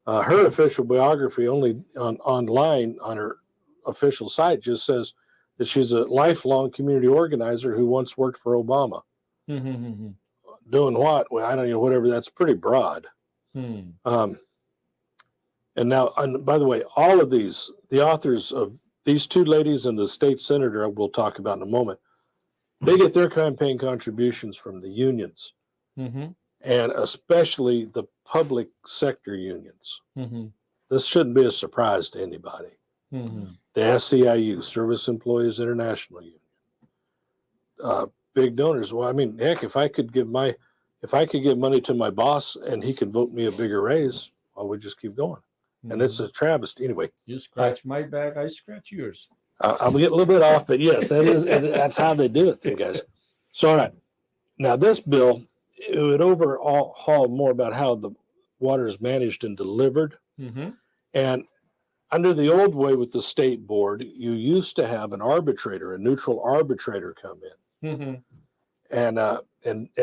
Her official biography, only online on her official site, just says that she's a lifelong community organizer who once worked for Obama. Doing what? Well, I don't know. Whatever. That's pretty broad. And now, by the way, all of these, the authors of these two ladies and the state senator we'll talk about in a moment, they get their campaign contributions from the unions, and especially the public sector unions. This shouldn't be a surprise to anybody. The SEIU, Service Employees International Union, big donors. Well, I mean, heck, if I could give money to my boss and he could vote me a bigger raise, I would just keep going. And it's a travesty. Anyway, you scratch my back, I scratch yours. I'm getting a little bit off, but yes, that's how they do it, guys. So, all right. Now, this bill, it would overhaul more about how the water is managed and delivered. And under the old way with the state board, you used to have an arbitrator, a neutral arbitrator come in and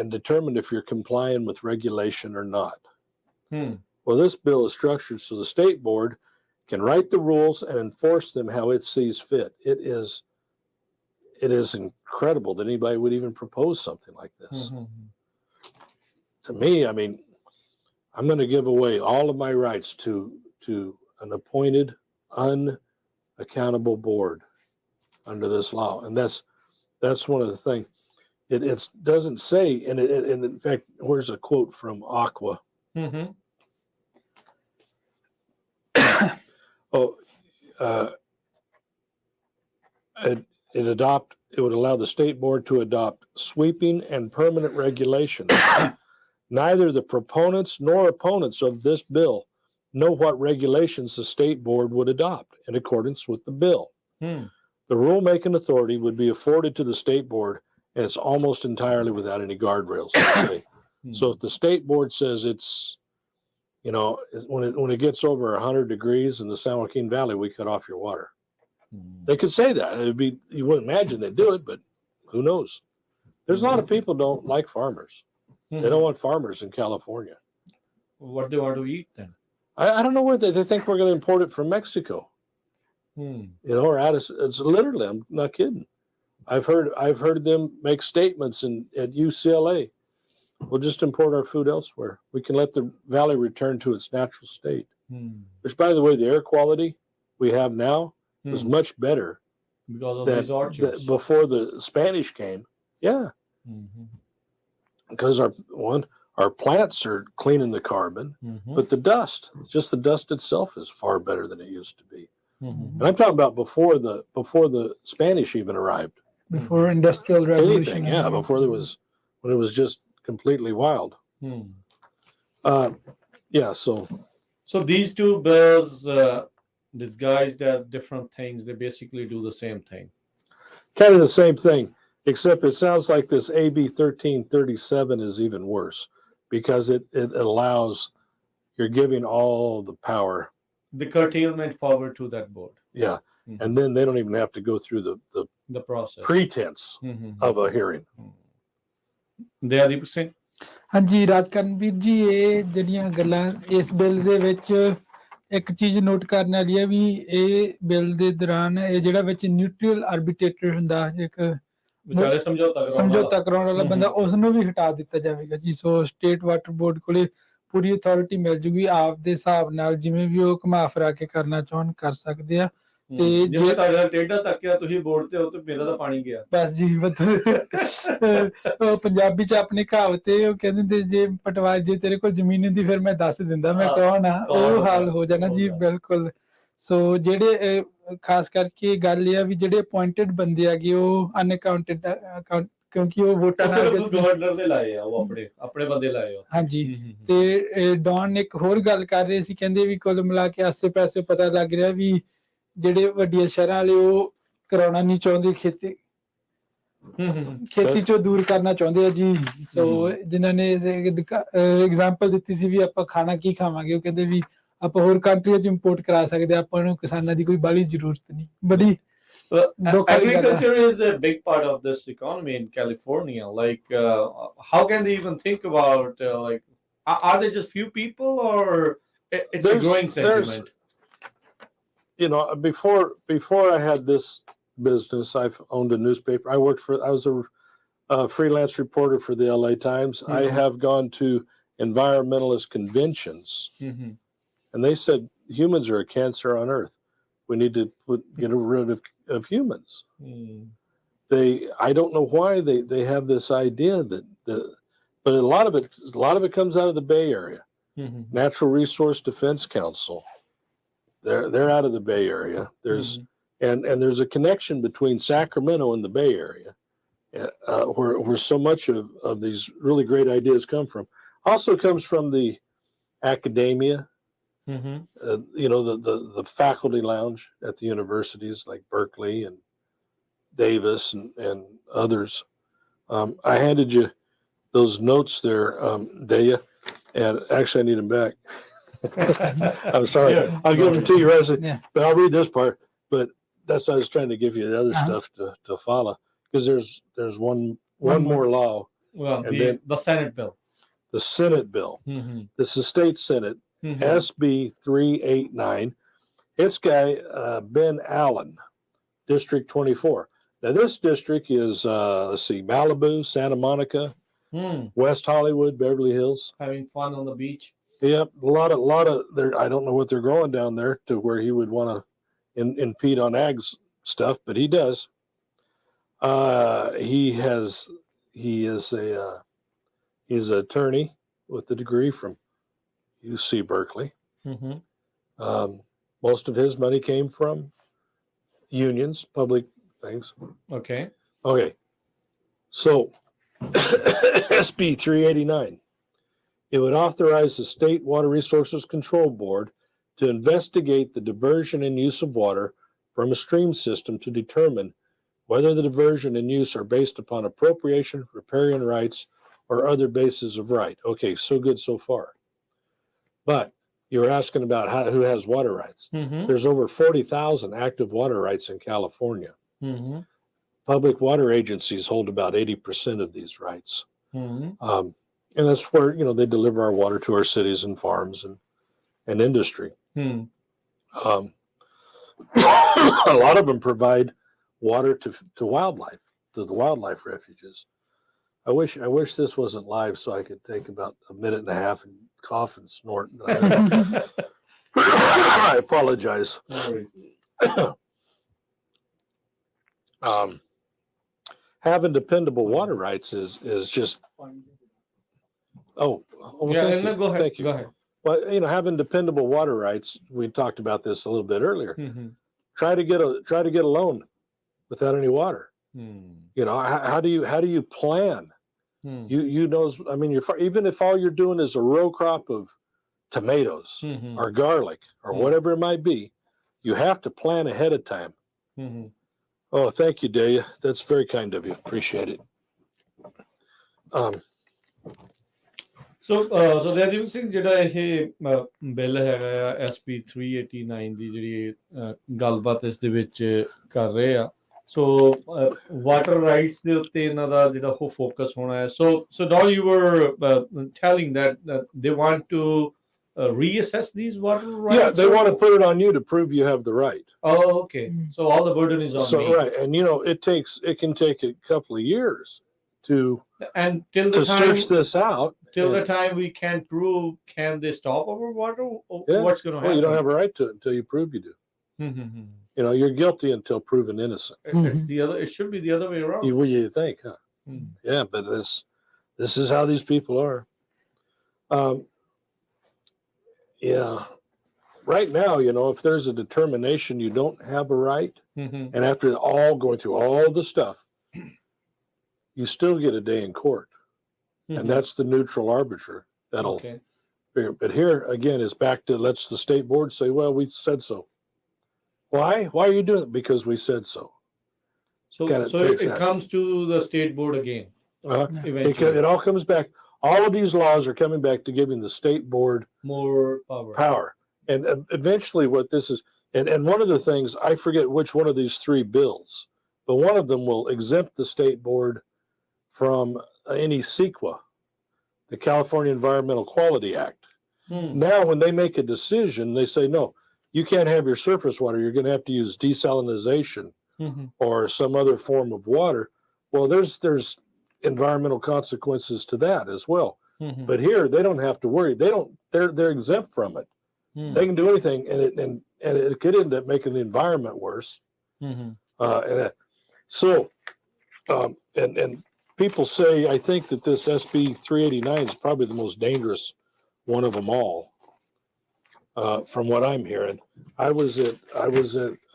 determine if you're complying with regulation or not. Well, this bill is structured so the state board can write the rules and enforce them how it sees fit. It is incredible that anybody would even propose something like this. To me, I mean, I'm going to give away all of my rights to an appointed, unaccountable board under this law, and that's one of the things. It doesn't say, and in fact, here's a quote from Aqua. It would allow the state board to adopt sweeping and permanent regulations. Neither the proponents nor opponents of this bill know what regulations the state board would adopt in accordance with the bill. The rulemaking authority would be afforded to the state board, and it's almost entirely without any guardrails. So if the state board says it's, when it gets over 100 degrees in the San Joaquin Valley, we cut off your water. They could say that. You wouldn't imagine they'd do it, but who knows? There's a lot of people don't like farmers. They don't want farmers in California. What do they want to eat then? I don't know where they think we're going to import it from Mexico. Or out of, it's literally, I'm not kidding. I've heard them make statements at UCLA. We'll just import our food elsewhere. We can let the valley return to its natural state. Which, by the way, the air quality we have now is much better because of these orchards. Before the Spanish came. Yeah. Because our plants are cleaning the carbon, but the dust itself is far better than it used to be. And I'm talking about before the Spanish even arrived. Before Industrial Revolution. Anything, before when it was just completely wild. So these two bills disguised as different things, they basically do the same thing. Kind of the same thing, except it sounds like this AB 1337 is even worse because it allows, you're giving all the power. The curtailment power to that board. Yeah. And then they don't even have to go through the process, pretense of a hearing. Deadeep Singh? ਹਾਂਜੀ ਰਾਜਕਰਨਬੀਰ ਜੀ ਇਹ ਜਿਹੜੀਆਂ ਗੱਲਾਂ ਇਸ bill ਦੇ ਵਿੱਚ ਇੱਕ ਚੀਜ਼ ਨੋਟ ਕਰਨ ਵਾਲੀ ਹੈ ਵੀ ਇਹ ਬਿੱਲ ਦੇ ਦੌਰਾਨ ਇਹ ਜਿਹੜਾ ਵਿੱਚ ਨਿਊਟਰਲ ਆਰਬਿਟਰੇਟਰ ਹੁੰਦਾ ਇੱਕ ਵਿਚਾਰੇ ਸਮਝੌਤਾ ਕਰਾਉਣ ਵਾਲਾ ਬੰਦਾ ਉਸ ਨੂੰ ਵੀ ਹਟਾ ਦਿੱਤਾ ਜਾਵੇਗਾ ਜੀ। ਸੋ ਸਟੇਟ ਵਾਟਰ ਬੋਰਡ ਕੋਲੇ ਪੂਰੀ ਅਥਾਰਟੀ ਮਿਲ ਜੂਗੀ ਆਪ ਦੇ ਹਿਸਾਬ ਨਾਲ ਜਿਵੇਂ ਵੀ ਉਹ ਘੁਮਾ ਫਿਰਾ ਕੇ ਕਰਨਾ ਚਾਹਣ ਕਰ ਸਕਦੇ ਆ। ਤੇ ਜੇ ਤੁਹਾਡਾ ਟੇਢਾ ਤੱਕਿਆ ਤੁਸੀਂ ਬੋਰਡ ਤੇ ਹੋ ਤੇ ਮੇਰਾ ਤਾਂ ਪਾਣੀ ਗਿਆ ਬਸ ਜੀ। ਉਹ ਪੰਜਾਬੀ ਚ ਆਪਣੀ ਕਹਾਵਤ ਹੈ ਉਹ ਕਹਿੰਦੇ ਜੇ ਪਟਵਾਰੀ ਜੇ ਤੇਰੇ ਕੋਲ ਜ਼ਮੀਨ ਹੁੰਦੀ ਫਿਰ ਮੈਂ ਦੱਸ ਦਿੰਦਾ ਮੈਂ ਕੌਣ ਆ ਉਹ ਹਾਲ ਹੋ ਜਾਣਾ ਜੀ। ਬਿਲਕੁਲ। ਸੋ ਜਿਹੜੇ ਖਾਸ ਕਰਕੇ ਗੱਲ ਇਹ ਆ ਵੀ ਜਿਹੜੇ ਅਪੁਆਇੰਟਡ ਬੰਦੇ ਹੈਗੇ ਉਹ ਅਨਅਕਾਊਂਟਡ ਕਿਉਂਕਿ ਉਹ ਵੋਟਾਂ ਗਵਰਨਰ ਦੇ ਲਾਏ ਆ ਉਹ ਆਪਣੇ ਬੰਦੇ ਲਾਏ ਆ। ਹਾਂਜੀ। ਤੇ ਡੌਨ ਇੱਕ ਹੋਰ ਗੱਲ ਕਰ ਰਹੇ ਸੀ ਕਹਿੰਦੇ ਵੀ ਕੁੱਲ ਮਿਲਾ ਕੇ ਆਸੇ ਪਾਸੇ ਪਤਾ ਲੱਗ ਰਿਹਾ ਵੀ ਜਿਹੜੇ ਵੱਡੀਆਂ ਸ਼ਹਿਰਾਂ ਵਾਲੇ ਉਹ ਕਰਾਉਣਾ ਨਹੀਂ ਚਾਹੁੰਦੇ ਖੇਤੀ ਚੋਂ ਦੂਰ ਕਰਨਾ ਚਾਹੁੰਦੇ ਆ ਜੀ। ਸੋ ਜਿਨ੍ਹਾਂ ਨੇ ਐਗਜ਼ਾਮਪਲ ਦਿੱਤੀ ਸੀ ਵੀ ਆਪਾਂ ਖਾਣਾ ਕੀ ਖਾਵਾਂਗੇ ਉਹ ਕਹਿੰਦੇ ਵੀ ਆਪਾਂ ਹੋਰ ਕੰਟਰੀਆਂ ਚ ਇੰਪੋਰਟ ਕਰਾ ਸਕਦੇ ਆਪਾਂ ਨੂੰ ਕਿਸਾਨਾਂ ਦੀ ਕੋਈ ਬਾਹਲੀ ਜ਼ਰੂਰਤ ਨਹੀਂ। ਬੜੀ agriculture is a big part of this economy in California. Like, how can they even think about are they just few people or it's a growing sentiment? Before I had this business, I've owned a newspaper. I was a freelance reporter for the LA Times. I have gone to environmentalist conventions, and they said humans are a cancer on Earth. We need to get rid of humans. Mm. I don't know why they have this idea that but a lot of it comes out of the Bay Area. Mm-hmm. Natural Resource Defense Council. They're out of the Bay Area. There's and there's a connection between Sacramento and the Bay Area, where so much of these really great ideas come from. Also comes from the academia. Mm-hmm. The faculty lounge at the universities like Berkeley and Davis and others. I handed you those notes there, Daya, and actually I need them back. I'm sorry. Yeah. I'll give them to you, but I'll read this part. But that's I was trying to give you the other stuff to follow, because there's one more law. Well, and the Senate bill. The Senate bill. Mm-hmm. This is State Senate, Mm-hmm. SB 389. It's guy Ben Allen, District 24. Now this district is Malibu, Santa Monica, West Hollywood, Beverly Hills. Having fun on the beach. Yep, a lot of there. I don't know what they're growing down there to where he would want to impede on ag's stuff, but he does. He's an attorney with a degree from UC Berkeley. Mm-hmm. Most of his money came from unions, public things. Okay. So SB 389. It would authorize the State Water Resources Control Board to investigate the diversion and use of water from a stream system to determine whether the diversion and use are based upon appropriation, riparian rights, or other bases of right. Okay, so good so far. But you were asking about who has water rights. Mm-hmm. There's over 40,000 active water rights in California. Mm-hmm. Public water agencies hold about 80% of these rights. Mm-hmm. And that's where, they deliver our water to our cities and farms and industry. Mm. A lot of them provide water to wildlife, to the wildlife refuges. I wish this wasn't live so I could take about a minute and a half and cough and snort. I apologize. Having dependable water rights is just. Well, Go ahead. Thank you. Go ahead. Well, having dependable water rights, we talked about this a little bit earlier. Mm-hmm. Try to get a loan without any water. Mm. How do you plan? Mm. Even if all you're doing is a row crop of tomatoes Mm-hmm. or garlic or whatever it might be, you have to plan ahead of time. Mm-hmm. Oh, thank you, Delia. That's very kind of you. Appreciate it. So Dayadip Singh, ਜਿਹੜਾ ਇਹ bill ਹੈਗਾ ਆ SB 389 ਦੀ ਜਿਹੜੀ ਗੱਲਬਾਤ ਇਸ ਦੇ ਵਿੱਚ ਕਰ ਰਹੇ ਆ, ਸੋ ਵਾਟਰ ਰਾਈਟਸ ਦੇ ਉੱਤੇ ਇਹਨਾਂ ਦਾ ਜਿਹੜਾ ਉਹ ਫੋਕਸ ਹੋਣਾ ਹੈ. So now you were telling that they want to reassess these water rights? Yeah, they want to put it on you to prove you have the right. Oh, okay. So all the burden is on me. Right, and it can take a couple of years to search this out. Till the time we can prove, can they stop our water? What's going to happen? Well, you don't have a right to it until you prove you do. Mm-hmm. You're guilty until proven innocent. It should be the other way around. You think, huh? Mm. Yeah, but this is how these people are. Yeah. Right now, if there's a determination you don't have a right, and after going through all the stuff, you still get a day in court. And that's the neutral arbiter that'll figure. But here again is back to lets the state board say, well, we said so. Why are you doing it? Because we said so. So it comes to the state board again. Because it all comes back. All of these laws are coming back to giving the state board more power. And eventually what this is, and one of the things, I forget which one of these three bills, but one of them will exempt the state board from any CEQA, the California Environmental Quality Act. Now, when they make a decision, they say, no, you can't have your surface water. You're going to have to use desalination or some other form of water. Well, there's environmental consequences to that as well. But here, they don't have to worry. They're exempt from it. They can do anything, and it could end up making the environment worse. And people say, I think that this SB 389 is probably the most dangerous one of them all. From what I'm hearing, I was at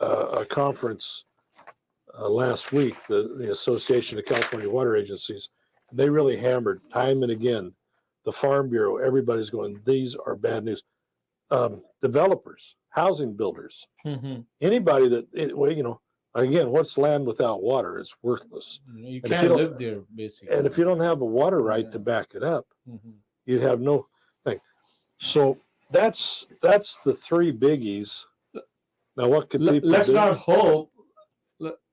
a conference last week, the Association of California Water Agencies. They really hammered time and again. The Farm Bureau, everybody's going, these are bad news. Developers, housing builders, anybody that, again, what's land without water? It's worthless. You can't live there, basically. And if you don't have a water right to back it up, you have no thing. So that's the three biggies. Now, what could people Let's do? not hope.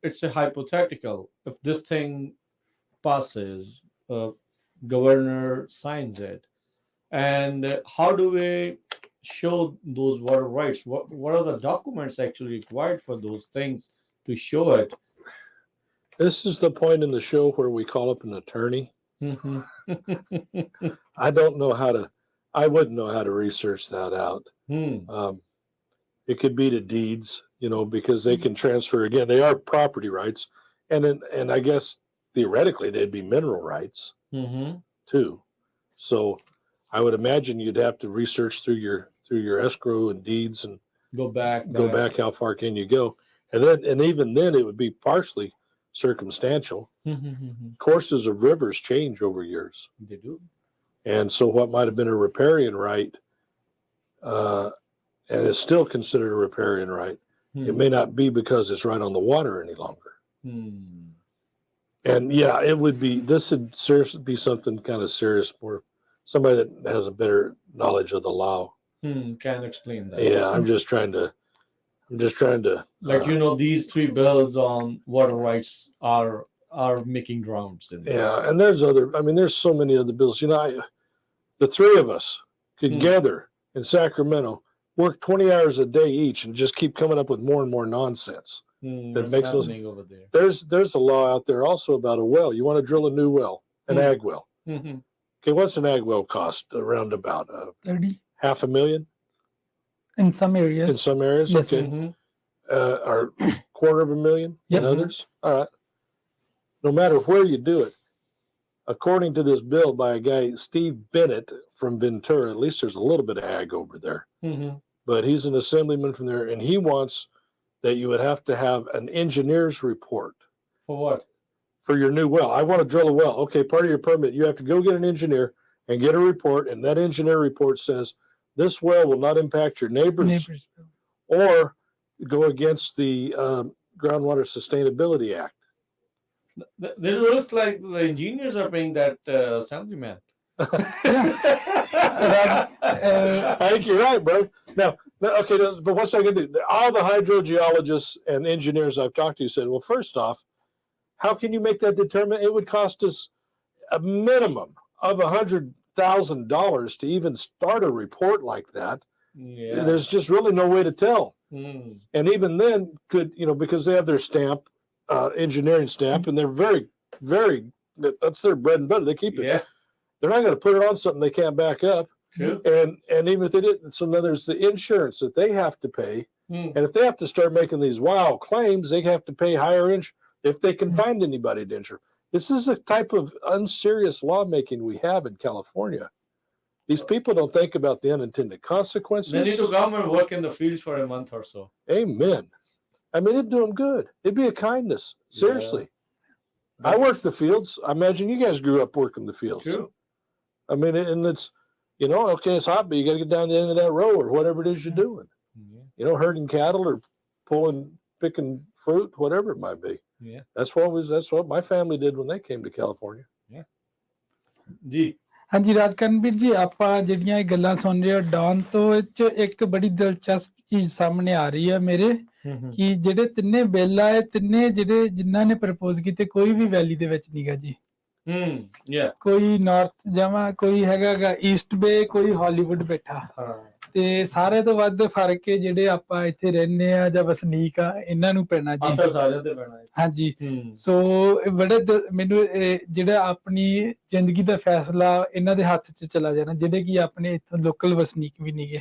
It's a hypothetical. If this thing passes, governor signs it, and how do we show those water rights? What are the documents actually required for those things to show it? This is the point in the show where we call up an attorney. I don't know how to. I wouldn't know how to research that out. It could be to deeds, because they can transfer. Again, they are property rights, and I guess theoretically they'd be mineral rights too. So I would imagine you'd have to research through your escrow and deeds and go back. How far can you go? And even then it would be partially circumstantial. Courses of rivers change over years. They do. And so what might have been a riparian right, and is still considered a riparian right, it may not be because it's right on the water any longer. And yeah, this would seriously be something kind of serious for somebody that has a better knowledge of the law. Can explain that. Yeah, I'm just trying to these three bills on water rights are making rounds. And there's so many other bills. The three of us could gather in Sacramento, work 20 hours a day each, and just keep coming up with more and more nonsense. That makes no sense. Over there. There's a law out there also about a well. You want to drill a new well, an ag well. Okay, what's an ag well cost? Around about 30. $500,000 In some areas. In some areas, yes. Okay. Or $250,000 in others. All right. No matter where you do it, according to this bill by a guy, Steve Bennett from Ventura, at least there's a little bit of ag over there. But he's an assemblyman from there, and he wants that you would have to have an engineer's report. For what? For your new well. I want to drill a well. Okay, part of your permit, you have to go get an engineer and get a report, and that engineer report says this well will not impact your neighbors or go against the Groundwater Sustainability Act. This looks like the engineers are paying that assemblyman. I think you're right, bro. Now, okay, but what's that going to do? All the hydrogeologists and engineers I've talked to said, well, first off, how can you make that determination? It would cost us a minimum of $100,000 to even start a report like that. Yeah. There's just really no way to tell. And even then, because they have their stamp, engineering stamp, and they're very, very, that's their bread and butter. They keep it. Yeah. They're not going to put it on something they can't back up. True. And even if they did, so now there's the insurance that they have to pay. And if they have to start making these wild claims, they have to pay higher insurance if they can find anybody to insure. This is a type of unserious lawmaking we have in California. These people don't think about the unintended consequences. They need to come and work in the fields for a month or so. Amen. I mean, it'd do them good. It'd be a kindness. Seriously. Yeah. I worked the fields. I imagine you guys grew up working the fields. True. I mean, and it's, okay, it's hot, but you got to get down the end of that row or whatever it is you're doing. Yeah. Herding cattle or picking fruit, whatever it might be. Yeah. That's what my family did when they came to California. Yeah. जी ਹਾਂਜੀ ਰਾਜਕਰਨਬੀਰ ਜੀ ਆਪਾਂ ਜਿਹੜੀਆਂ ਇਹ ਗੱਲਾਂ ਸੁਣ ਰਹੇ ਹਾਂ Don ਤੋਂ ਇੱਕ ਬੜੀ ਦਿਲਚਸਪ ਚੀਜ਼ ਸਾਹਮਣੇ ਆ ਰਹੀ ਹੈ ਮੇਰੇ ਕਿ ਜਿਹੜੇ ਤਿੰਨੇ ਬਿੱਲ ਆਏ ਤਿੰਨੇ ਜਿਨ੍ਹਾਂ ਨੇ ਪ੍ਰਪੋਜ਼ ਕੀਤੇ ਕੋਈ ਵੀ ਵੈਲੀ ਦੇ ਵਿੱਚ ਨਹੀਂਗਾ ਜੀ ਕੋਈ ਨਾਰਥ ਜਾਵਾਂ ਕੋਈ ਹੈਗਾ ਈਸਟ ਬੇ ਕੋਈ ਹਾਲੀਵੁੱਡ ਬੈਠਾ ਤੇ ਸਾਰੇ ਤੋਂ ਵੱਧ ਫਰਕ ਜਿਹੜੇ ਆਪਾਂ ਇੱਥੇ ਰਹਿੰਦੇ ਆ ਜਾਂ ਵਸਨੀਕ ਆ ਇਹਨਾਂ ਨੂੰ ਪੈਣਾ ਜੀ ਹਾਂਜੀ ਸੋ ਬੜੇ ਮੈਨੂੰ ਜਿਹੜਾ ਆਪਣੀ ਜ਼ਿੰਦਗੀ ਦਾ ਫੈਸਲਾ ਇਹਨਾਂ ਦੇ ਹੱਥ 'ਚ ਚਲਾ ਜਾਣਾ ਜਿਹੜੇ ਕਿ ਆਪਣੇ ਇੱਥੋਂ ਲੋਕਲ ਵਸਨੀਕ ਵੀ ਨਹੀਂਗੇ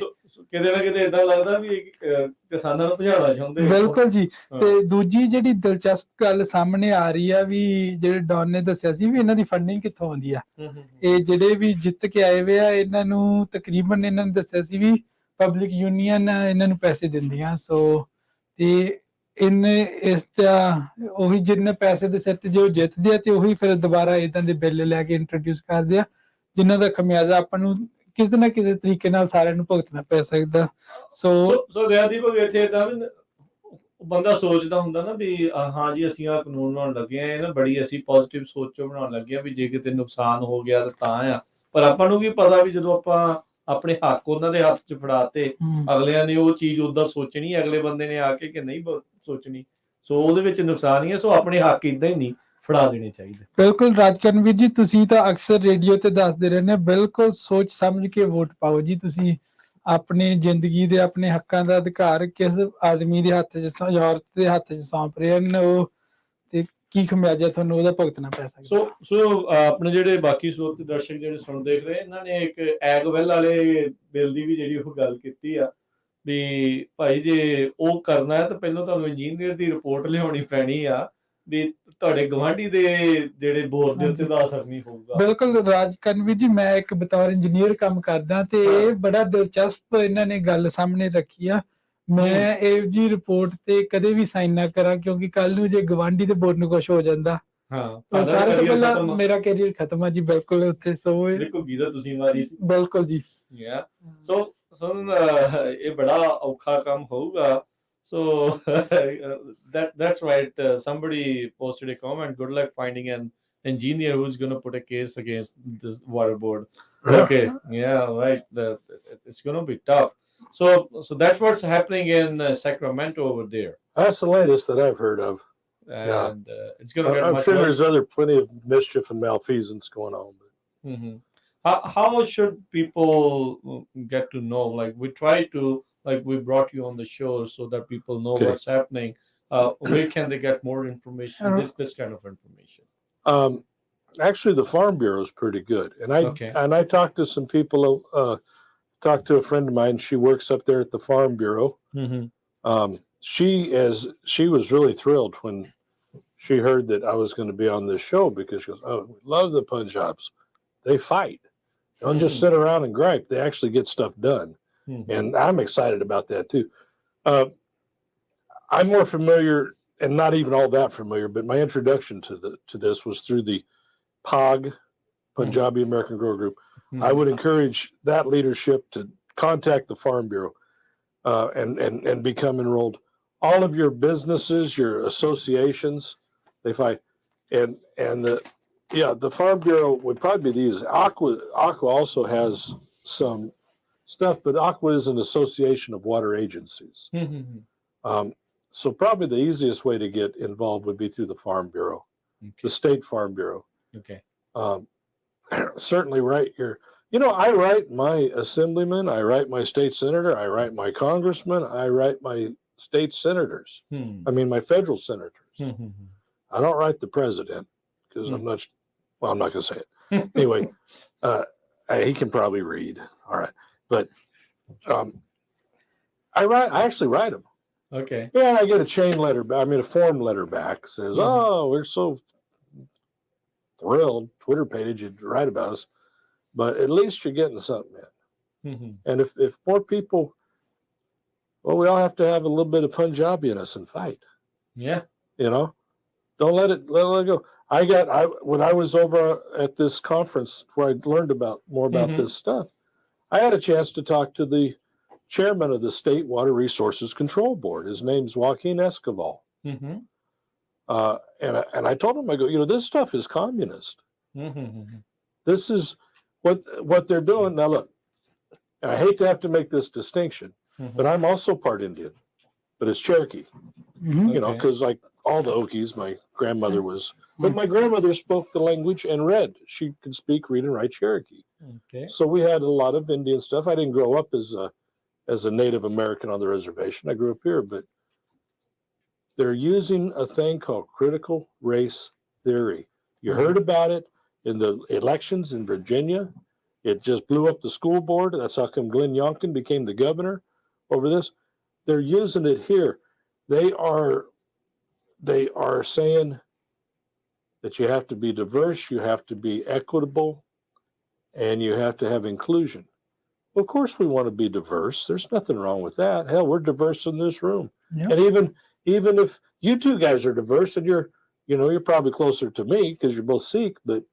ਕਿਤੇ ਨਾ ਕਿਤੇ ਏਦਾਂ ਲੱਗਦਾ ਵੀ ਕਿਸਾਨਾਂ ਨੂੰ ਭਜਾਉਣਾ ਚਾਹੁੰਦੇ। ਬਿਲਕੁਲ ਜੀ। ਤੇ ਦੂਜੀ ਜਿਹੜੀ ਦਿਲਚਸਪ ਗੱਲ ਸਾਹਮਣੇ ਆ ਰਹੀ ਆ ਵੀ ਜਿਹੜੇ ਡੌਨ ਨੇ ਦੱਸਿਆ ਸੀ ਵੀ ਇਹਨਾਂ ਦੀ ਫੰਡਿੰਗ ਕਿੱਥੋਂ ਆਉਂਦੀ ਆ। ਇਹ ਜਿਹੜੇ ਵੀ ਜਿੱਤ ਕੇ ਆਏ ਵੇ ਆ ਇਹਨਾਂ ਨੂੰ ਤਕਰੀਬਨ ਇਹਨਾਂ ਨੇ ਦੱਸਿਆ ਸੀ ਵੀ ਪਬਲਿਕ ਯੂਨੀਅਨ ਇਹਨਾਂ ਨੂੰ ਪੈਸੇ ਦਿੰਦੀਆਂ। ਸੋ ਤੇ ਇਹਨੇ ਇਸ ਦਾ ਉਹੀ ਜਿੰਨੇ ਪੈਸੇ ਦੇ ਸਿਰ ਤੇ ਜੋ ਜਿੱਤਦੇ ਆ ਤੇ ਉਹੀ ਫਿਰ ਦੁਬਾਰਾ ਇਦਾਂ ਦੇ ਬਿੱਲ ਲੈ ਕੇ ਇੰਟਰੋਡਿਊਸ ਕਰਦੇ ਆ ਜਿਨ੍ਹਾਂ ਦਾ ਖਮਿਆਜ਼ਾ ਆਪਾਂ ਨੂੰ ਕਿਸੇ ਨਾ ਕਿਸੇ ਤਰੀਕੇ ਨਾਲ ਸਾਰਿਆਂ ਨੂੰ ਭੁਗਤਣਾ ਪੈ ਸਕਦਾ। ਸੋ ਦਇਆਦੀਪ ਇੱਥੇ ਏਦਾਂ ਵੀ ਬੰਦਾ ਸੋਚਦਾ ਹੁੰਦਾ ਨਾ ਵੀ ਹਾਂ ਜੀ ਅਸੀਂ ਆਹ ਕਾਨੂੰਨ ਬਣਾਉਣ ਲੱਗੇ ਆ, ਇਹ ਨਾ ਬੜੀ ਅਸੀਂ ਪੋਜ਼ਿਟਿਵ ਸੋਚੋ ਬਣਾਉਣ ਲੱਗੇ ਆ ਵੀ ਜੇ ਕਿਤੇ ਨੁਕਸਾਨ ਹੋ ਗਿਆ ਤਾਂ ਆ। ਪਰ ਆਪਾਂ ਨੂੰ ਵੀ ਪਤਾ ਵੀ ਜਦੋਂ ਆਪਾਂ ਆਪਣੇ ਹੱਕ ਉਹਨਾਂ ਦੇ ਹੱਥ 'ਚ ਫੜਾਤੇ ਅਗਲਿਆਂ ਨੇ ਉਹ ਚੀਜ਼ ਓਦਾਂ ਸੋਚਣੀ, ਅਗਲੇ ਬੰਦੇ ਨੇ ਆ ਕੇ ਕਿ ਨਹੀਂ ਸੋਚਣੀ। ਸੋ ਉਹਦੇ ਵਿੱਚ ਨੁਕਸਾਨ ਹੀ ਹੈ। ਸੋ ਆਪਣੇ ਹੱਕ ਇਦਾਂ ਹੀ ਨਹੀਂ ਫੜਾ ਦੇਣੇ ਚਾਹੀਦੇ। ਬਿਲਕੁਲ ਰਾਜਕਰਨਵੀਰ ਜੀ, ਤੁਸੀਂ ਤਾਂ ਅਕਸਰ ਰੇਡੀਓ ਤੇ ਦੱਸਦੇ ਰਹਿੰਦੇ, ਬਿਲਕੁਲ ਸੋਚ ਸਮਝ ਕੇ ਵੋਟ ਪਾਓ ਜੀ। ਤੁਸੀਂ ਆਪਣੀ ਜ਼ਿੰਦਗੀ ਦੇ ਆਪਣੇ ਹੱਕਾਂ ਦਾ ਅਧਿਕਾਰ ਕਿਸ ਆਦਮੀ ਦੇ ਹੱਥ 'ਚ ਜਾਂ ਔਰਤ ਦੇ ਹੱਥ 'ਚ ਸੌਂਪ ਰਹੇ ਹਨ, ਉਹ ਤੇ ਕੀ ਖਮਿਆਜਾ ਤੁਹਾਨੂੰ ਉਹਦਾ ਭੁਗਤਣਾ ਪੈ ਸਕਦਾ। ਸੋ ਆਪਣੇ ਜਿਹੜੇ ਬਾਕੀ ਸਰੋਤੇ ਦਰਸ਼ਕ ਜਿਹੜੇ ਸੁਣ ਦੇਖ ਰਹੇ, ਇਹਨਾਂ ਨੇ ਇੱਕ ਐਗਵੈਲ ਵਾਲੇ ਬਿੱਲ ਦੀ ਵੀ ਜਿਹੜੀ ਉਹ ਗੱਲ ਕੀਤੀ ਆ ਵੀ ਭਾਈ ਜੇ ਉਹ ਕਰਨਾ ਹੈ ਤਾਂ ਪਹਿਲਾਂ ਤੁਹਾਨੂੰ ਇੰਜੀਨੀਅਰ ਦੀ ਰਿਪੋਰਟ ਲਿਆਉਣੀ ਪੈਣੀ ਆ ਵੀ ਤੁਹਾਡੇ ਗਵਾਂਢੀ ਦੇ ਜਿਹੜੇ ਬੋਰ ਦੇ ਉੱਤੇ ਦਾ ਅਸਰ ਨਹੀਂ ਹੋਊਗਾ। ਬਿਲਕੁਲ ਰਾਜਕਰਨਵੀਰ ਜੀ, ਮੈਂ ਇੱਕ ਬਤੌਰ ਇੰਜੀਨੀਅਰ ਕੰਮ ਕਰਦਾ ਤੇ ਇਹ ਬੜਾ ਦਿਲਚਸਪ ਇਹਨਾਂ ਨੇ ਗੱਲ ਸਾਹਮਣੇ ਰੱਖੀ ਆ। ਮੈਂ ਇਹ ਜੀ ਰਿਪੋਰਟ ਤੇ ਕਦੇ ਵੀ ਸਾਈਨ ਨਾ ਕਰਾਂ ਕਿਉਂਕਿ ਕੱਲ ਨੂੰ ਜੇ ਗਵਾਂਢੀ ਦੇ ਬੋਰ ਨੂੰ ਕੁਛ ਹੋ ਜਾਂਦਾ ਤਾਂ ਸਾਰੇ ਤੋਂ ਪਹਿਲਾਂ ਮੇਰਾ ਕੈਰੀਅਰ ਖਤਮ ਆ ਜੀ। ਬਿਲਕੁਲ ਉੱਥੇ ਸੋ ਤੁਸੀਂ ਮਾਰੀ ਸੀ। ਬਿਲਕੁਲ ਜੀ। ਸੋ ਇਹ ਬੜਾ ਔਖਾ ਕੰਮ ਹੋਊਗਾ। So that's right. Somebody posted a comment. Good luck finding an engineer who's going to put a case against this water board. Okay, yeah, right. It's going to be tough. So that's what's happening in Sacramento over there. That's the latest that I've heard of. And it's going to get I'm much sure worse. there's plenty of mischief and malfeasance going on. But how should people get to know? Like we try to. Like we brought you on the show so that people know what's happening. Where can they get more information? This kind of information. Actually, the Farm Bureau is pretty good, and I talked to some people. Talked to a friend of mine. She works up there at the Farm Bureau. She was really thrilled when she heard that I was going to be on this show because she goes, "Oh, we love the Punjabs. They fight. They don't just sit around and gripe. They actually get stuff done." And I'm excited about that too. I'm more familiar, and not even all that familiar, but my introduction to this was through the PAG, Punjabi American Grower Group. I would encourage that leadership to contact the Farm Bureau and become enrolled. All of your businesses, your associations, they fight, and the Farm Bureau would probably be these. Aqua also has some stuff, but Aqua is an association of water agencies. So probably the easiest way to get involved would be through the Farm Bureau, the State Farm Bureau. Certainly write I write my assemblyman, I write my state senator, I write my congressman, I write my state senators. I mean, my federal senators. I don't write the president because I'm not going to say it. Anyway, he can probably read. All right. But I actually write them. Okay. Yeah, I get a form letter back says, "Oh, we're so thrilled. Twitter page you'd write about us, but at least you're getting something in." And if more people, well, we all have to have a little bit of Punjabi in us and fight. Yeah. Don't let it go. When I was over at this conference where I learned more about this stuff. I had a chance to talk to the chairman of the State Water Resources Control Board. His name's Joaquin Escoval. And I told him, I go, this stuff is communist. This is what they're doing. Now, look, I hate to have to make this distinction, but I'm also part Indian, but it's Cherokee. Because like all the Okies, my grandmother was, but my grandmother spoke the language and read. She could speak, read, and write Cherokee. So we had a lot of Indian stuff. I didn't grow up as a Native American on the reservation. I grew up here, but they're using a thing called critical race theory. You heard about it in the elections in Virginia, It just blew up the school board. That's how come Glenn Youngkin became the governor over this. They're using it here. They are saying that you have to be diverse, you have to be equitable, and you have to have inclusion. Well, of course we want to be diverse. There's nothing wrong with that. Hell, we're diverse in this room. Yep. And even if you two guys are diverse and you're probably closer to me because you're both Sikh, but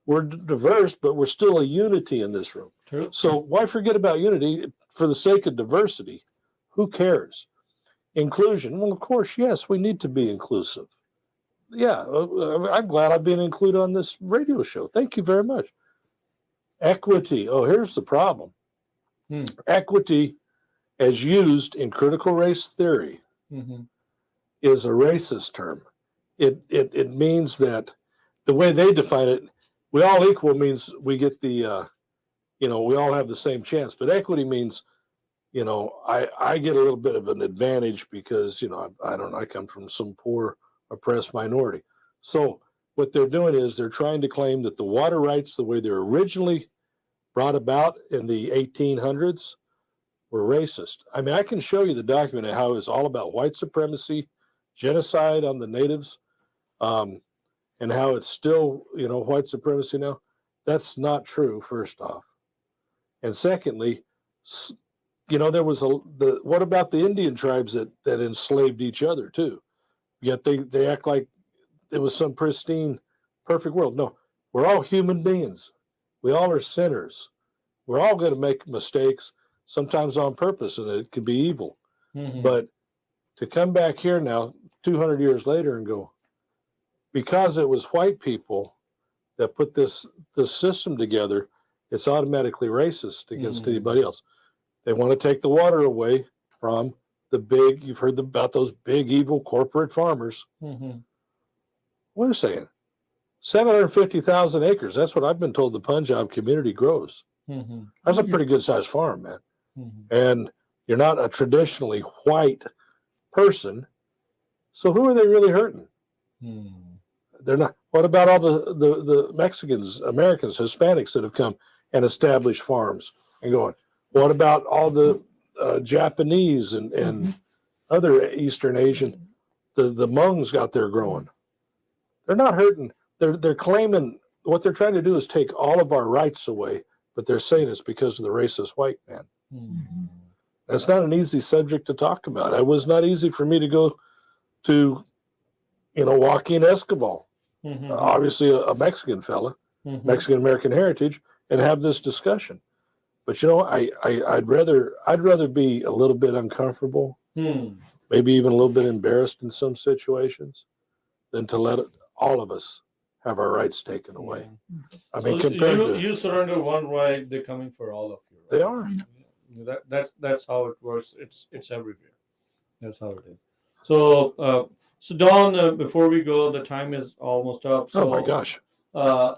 we're diverse, but we're still a unity in this room. True. So why forget about unity for the sake of diversity? Who cares? Inclusion. Well, of course, yes, we need to be inclusive. Yeah, I'm glad I've been included on this radio show. Thank you very much. Equity. Oh, here's the problem. Equity, as used in critical race theory, is a racist term. It means that the way they define it, we all equal means we get the, we all have the same chance. But equity means, I get a little bit of an advantage because, I come from some poor, oppressed minority. So what they're doing is they're trying to claim that the water rights, the way they're originally brought about in the 1800s, were racist. I mean, I can show you the document of how it's all about white supremacy, genocide on the natives, and how it's still, white supremacy now. That's not true, first off. And secondly, there was what about the Indian tribes that enslaved each other too? Yet they act like it was some pristine, perfect world. No, we're all human beings. We all are sinners. We're all going to make mistakes, sometimes on purpose, and it could be evil. But to come back here now, 200 years later, and go, because it was white people that put this system together, it's automatically racist against anybody else. They want to take the water away from the big, you've heard about those big evil corporate farmers. Wait a second. 750,000 acres. That's what I've been told the Punjab community grows. That's a pretty good sized farm, man. And you're not a traditionally white person. So who are they really hurting? They're not. What about all the Mexicans, Americans, Hispanics that have come and established farms and going? What about all the Japanese and other Eastern Asian, the Hmongs out there growing? They're not hurting. They're claiming what they're trying to do is take all of our rights away, but they're saying it's because of the racist white man. That's not an easy subject to talk about. It was not easy for me to go to, Joaquin Escobar, obviously a Mexican fella, Mexican American heritage, and have this discussion. But I'd rather be a little bit uncomfortable, maybe even a little bit embarrassed in some situations, than to let all of us have our rights taken away. I mean, so you surrender one right, they're coming for all of you. Right? They are. That's how it works. It's everywhere. That's how it is. So Don, before we go, the time is almost up. So, oh my gosh.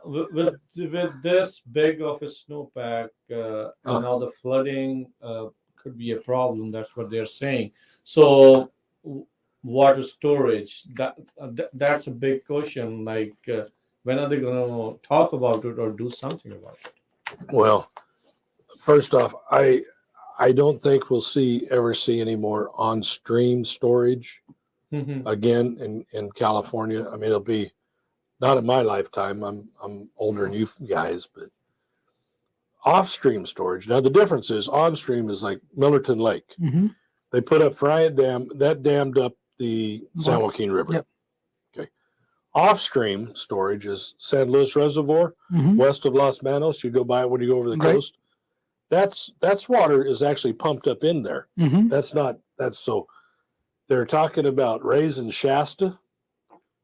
With this big of a snowpack, and now the flooding could be a problem. That's what they're saying. So water storage, that's a big question. Like, when are they going to talk about it or do something about it? Well, First off, I don't think we'll ever see any more on-stream storage again in California. I mean, it'll be not in my lifetime. I'm older than you guys, but off-stream storage. Now the difference is on-stream is like Millerton Lake. They put up Friant Dam that dammed up the San Joaquin River. Yep. Okay. Off-stream storage is San Luis Reservoir, west of Los Manos. You go by it when you go over the coast. That's water is actually pumped up in there. So they're talking about raising Shasta,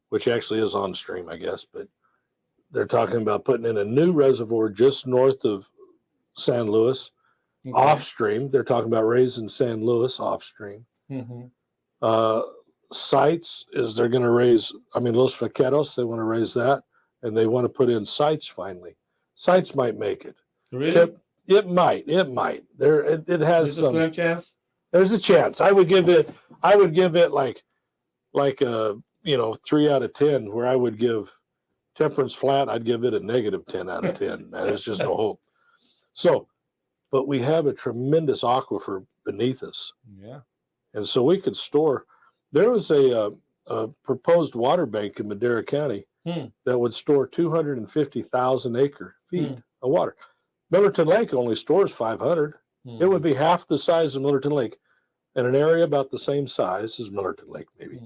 which actually is on stream, I guess, but they're talking about putting in a new reservoir just north of San Luis. Off stream, they're talking about raising San Luis off stream. Sites is they're going to raise, Los Vaqueros, they want to raise that, and they want to put in sites finally. Sites might make it. Really? It might. It has some. There's a chance. There's a chance. I would give it like a 3 out of 10, where I would give Temperance Flat, I'd give it a -10 out of 10. There's just no hope. So, but we have a tremendous aquifer beneath us. Yeah. And so we could store. There was a proposed water bank in Madera County that would store 250,000 acre feet of water. Millerton Lake only stores 500. It would be half the size of Millerton Lake in an area about the same size as Millerton Lake, maybe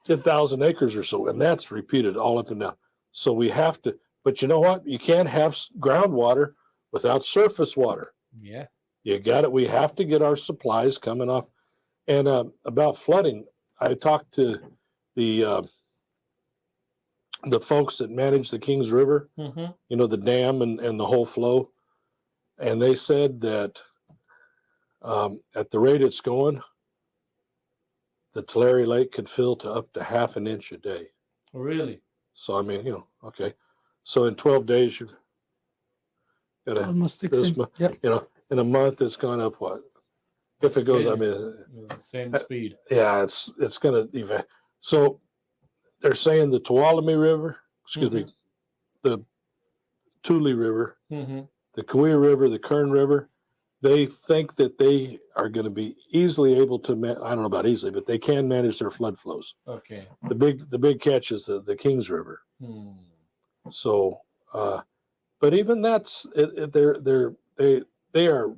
10,000 acres or so. And that's repeated all up and down. So we have to, but you know what? You can't have groundwater without surface water. Yeah. You got it. We have to get our supplies coming off. And about flooding, I talked to the folks that manage the Kings River, you know, the dam and the whole flow. And they said that at the rate it's going, the Tulare Lake could fill to up to half an inch a day. Oh, really? So, I mean, you know, okay. So in 12 days, you've got almost 6 inches. Yep. You know, in a month, it's gone up what? If it goes, I mean, the same speed. Yeah, it's going to, so they're saying the Tuolumne River, excuse me, the Tule River, the Kauai River, the Kern River, they think that they are going to be easily able to, I don't know about easily, but they can manage their flood flows. Okay. The big catch is the Kings River. So, but even that's, they are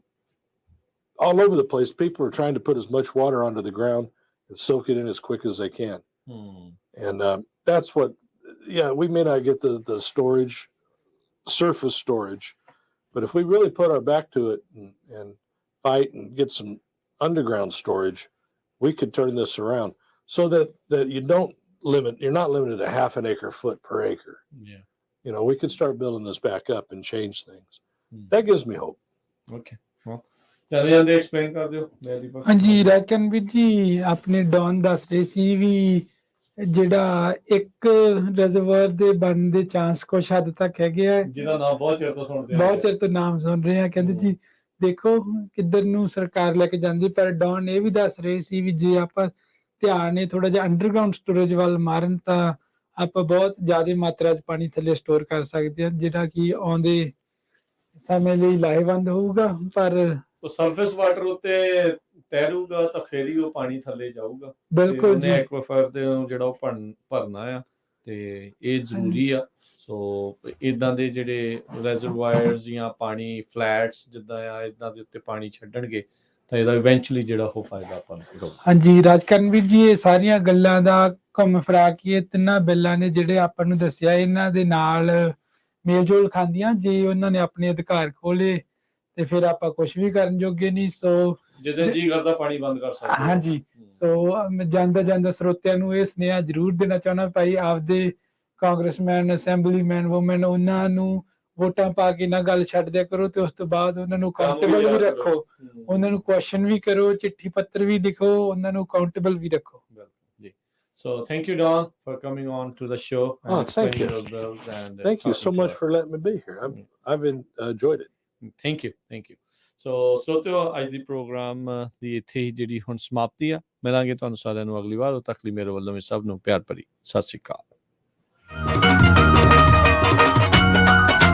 all over the place. People are trying to put as much water onto the ground and soak it in as quick as they can. And that's what, yeah, we may not get the storage, surface storage, but if we really put our back to it and fight and get some underground storage, we could turn this around so that you're not limited to half an acre foot per acre. Yeah. You know, we could start building this back up and change things. That gives me hope. Okay. Well, ਜਾਂਦੇ explain ਕਰ ਦਿਓ ਦੀਪਕ। ਹਾਂਜੀ ਰਾਜਕਰਨਬੀਰ ਜੀ ਆਪਣੇ Don ਦੱਸ ਰਹੇ ਸੀ ਵੀ ਜਿਹੜਾ ਇੱਕ ਰਿਜ਼ਰਵਾਇਰ ਦੇ ਬਣਨ ਦੇ ਚਾਂਸ ਕੁਛ ਹੱਦ ਤੱਕ ਹੈਗੇ ਆ, ਜਿਹਦਾ ਨਾਮ ਬਹੁਤ ਚਿਰ ਤੋਂ ਸੁਣਦੇ ਆ, ਬਹੁਤ ਚਿਰ ਤੋਂ ਨਾਮ ਸੁਣ ਰਹੇ ਆ। ਕਹਿੰਦੇ ਜੀ ਦੇਖੋ ਕਿੱਧਰ ਨੂੰ ਸਰਕਾਰ ਲੈ ਕੇ ਜਾਂਦੀ, ਪਰ ਡੌਨ ਇਹ ਵੀ ਦੱਸ ਰਹੇ ਸੀ ਵੀ ਜੇ ਆਪਾਂ ਧਿਆਨ ਨੇ ਥੋੜਾ ਜਿਹਾ ਅੰਡਰਗਰਾਉਂਡ ਸਟੋਰੇਜ ਵੱਲ ਮਾਰਨ ਤਾਂ ਆਪਾਂ ਬਹੁਤ ਜ਼ਿਆਦਾ ਮਾਤਰਾ 'ਚ ਪਾਣੀ ਥੱਲੇ ਸਟੋਰ ਕਰ ਸਕਦੇ ਹਾਂ, ਜਿਹੜਾ ਕਿ ਆਉਂਦੇ ਸਮੇਂ ਲਈ ਲਾਹੇਵੰਦ ਹੋਊਗਾ। ਪਰ ਸਰਫੇਸ ਵਾਟਰ ਉੱਤੇ ਤੈਰੂਗਾ ਤਾਂ ਫੇਰ ਹੀ ਉਹ ਪਾਣੀ ਥੱਲੇ ਜਾਊਗਾ। ਬਿਲਕੁਲ ਜੀ, ਐਕਵਾਫਰ ਦੇ ਜਿਹੜਾ ਉਹ ਭਰਨਾ ਆ ਤੇ ਇਹ ਜ਼ਰੂਰੀ ਆ। ਸੋ ਇਦਾਂ ਦੇ ਜਿਹੜੇ ਰਿਜ਼ਰਵਾਇਰਸ ਜਾਂ ਪਾਣੀ ਫਲੈਟਸ ਜਿੱਦਾਂ ਆ ਇਦਾਂ ਦੇ ਉੱਤੇ ਪਾਣੀ ਛੱਡਣਗੇ ਤਾਂ ਇਹਦਾ ਇਵੈਂਚੁਅਲੀ ਜਿਹੜਾ ਉਹ ਫਾਇਦਾ ਆਪਾਂ ਨੂੰ ਹੋਊਗਾ। ਹਾਂਜੀ ਰਾਜਕਰਨਬੀਰ ਜੀ, ਇਹ ਸਾਰੀਆਂ ਗੱਲਾਂ ਦਾ ਘੁੰਮ ਫਿਰਾ ਕੇ ਇਹ ਤਿੰਨਾਂ ਬਿੱਲਾਂ ਨੇ ਜਿਹੜੇ ਆਪਾਂ ਨੂੰ ਦੱਸਿਆ ਇਹਨਾਂ ਦੇ ਨਾਲ ਮੇਲਜੋਲ ਖਾਂਦੀਆਂ। ਜੇ ਉਹਨਾਂ ਨੇ ਆਪਣੇ ਅਧਿਕਾਰ ਖੋਲੇ ਤੇ ਫਿਰ ਆਪਾਂ ਕੁਝ ਵੀ ਕਰਨ ਜੋਗੇ ਨਹੀਂ। ਸੋ ਜਦੋਂ ਜੀ ਕਰਦਾ ਪਾਣੀ ਬੰਦ ਕਰ ਸਕਦੇ। ਹਾਂਜੀ, ਸੋ ਜਾਂਦਾ ਸਰੋਤਿਆਂ ਨੂੰ ਇਹ ਸੁਨੇਹਾ ਜ਼ਰੂਰ ਦੇਣਾ ਚਾਹੁੰਦਾ, ਭਾਈ ਆਪਦੇ ਕਾਂਗਰਸਮੈਨ, ਅਸੈਂਬਲੀਮੈਨ, ਵੂਮੈਨ ਉਹਨਾਂ ਨੂੰ ਵੋਟਾਂ ਪਾ ਕੇ ਨਾ ਗੱਲ ਛੱਡ ਦਿਆ ਕਰੋ ਤੇ ਉਸ ਤੋਂ ਬਾਅਦ ਉਹਨਾਂ ਨੂੰ ਅਕਾਊਂਟੇਬਲ ਵੀ ਰੱਖੋ, ਉਹਨਾਂ ਨੂੰ ਕੁਐਸਚਨ ਵੀ ਕਰੋ, ਚਿੱਠੀ ਪੱਤਰ ਵੀ ਲਿਖੋ, ਉਹਨਾਂ ਨੂੰ ਅਕਾਊਂਟੇਬਲ ਵੀ ਰੱਖੋ। So thank you, Don, for coming on to the show and thank you. those bills. And Thank you so much for letting me be here. I've enjoyed it. Thank you. So ਸਰੋਤਿਓ ਅੱਜ ਦੀ programme ਦੀ ਇੱਥੇ ਹੀ ਜਿਹੜੀ ਹੁਣ ਸਮਾਪਤੀ ਆ। ਮਿਲਾਂਗੇ ਤੁਹਾਨੂੰ ਸਾਰਿਆਂ ਨੂੰ ਅਗਲੀ ਵਾਰ। ਉਦੋਂ ਤੱਕ ਲਈ ਮੇਰੇ ਵੱਲੋਂ ਸਭ ਨੂੰ ਪਿਆਰ ਭਰੀ ਸਤਿ ਸ਼੍ਰੀ ਅਕਾਲ।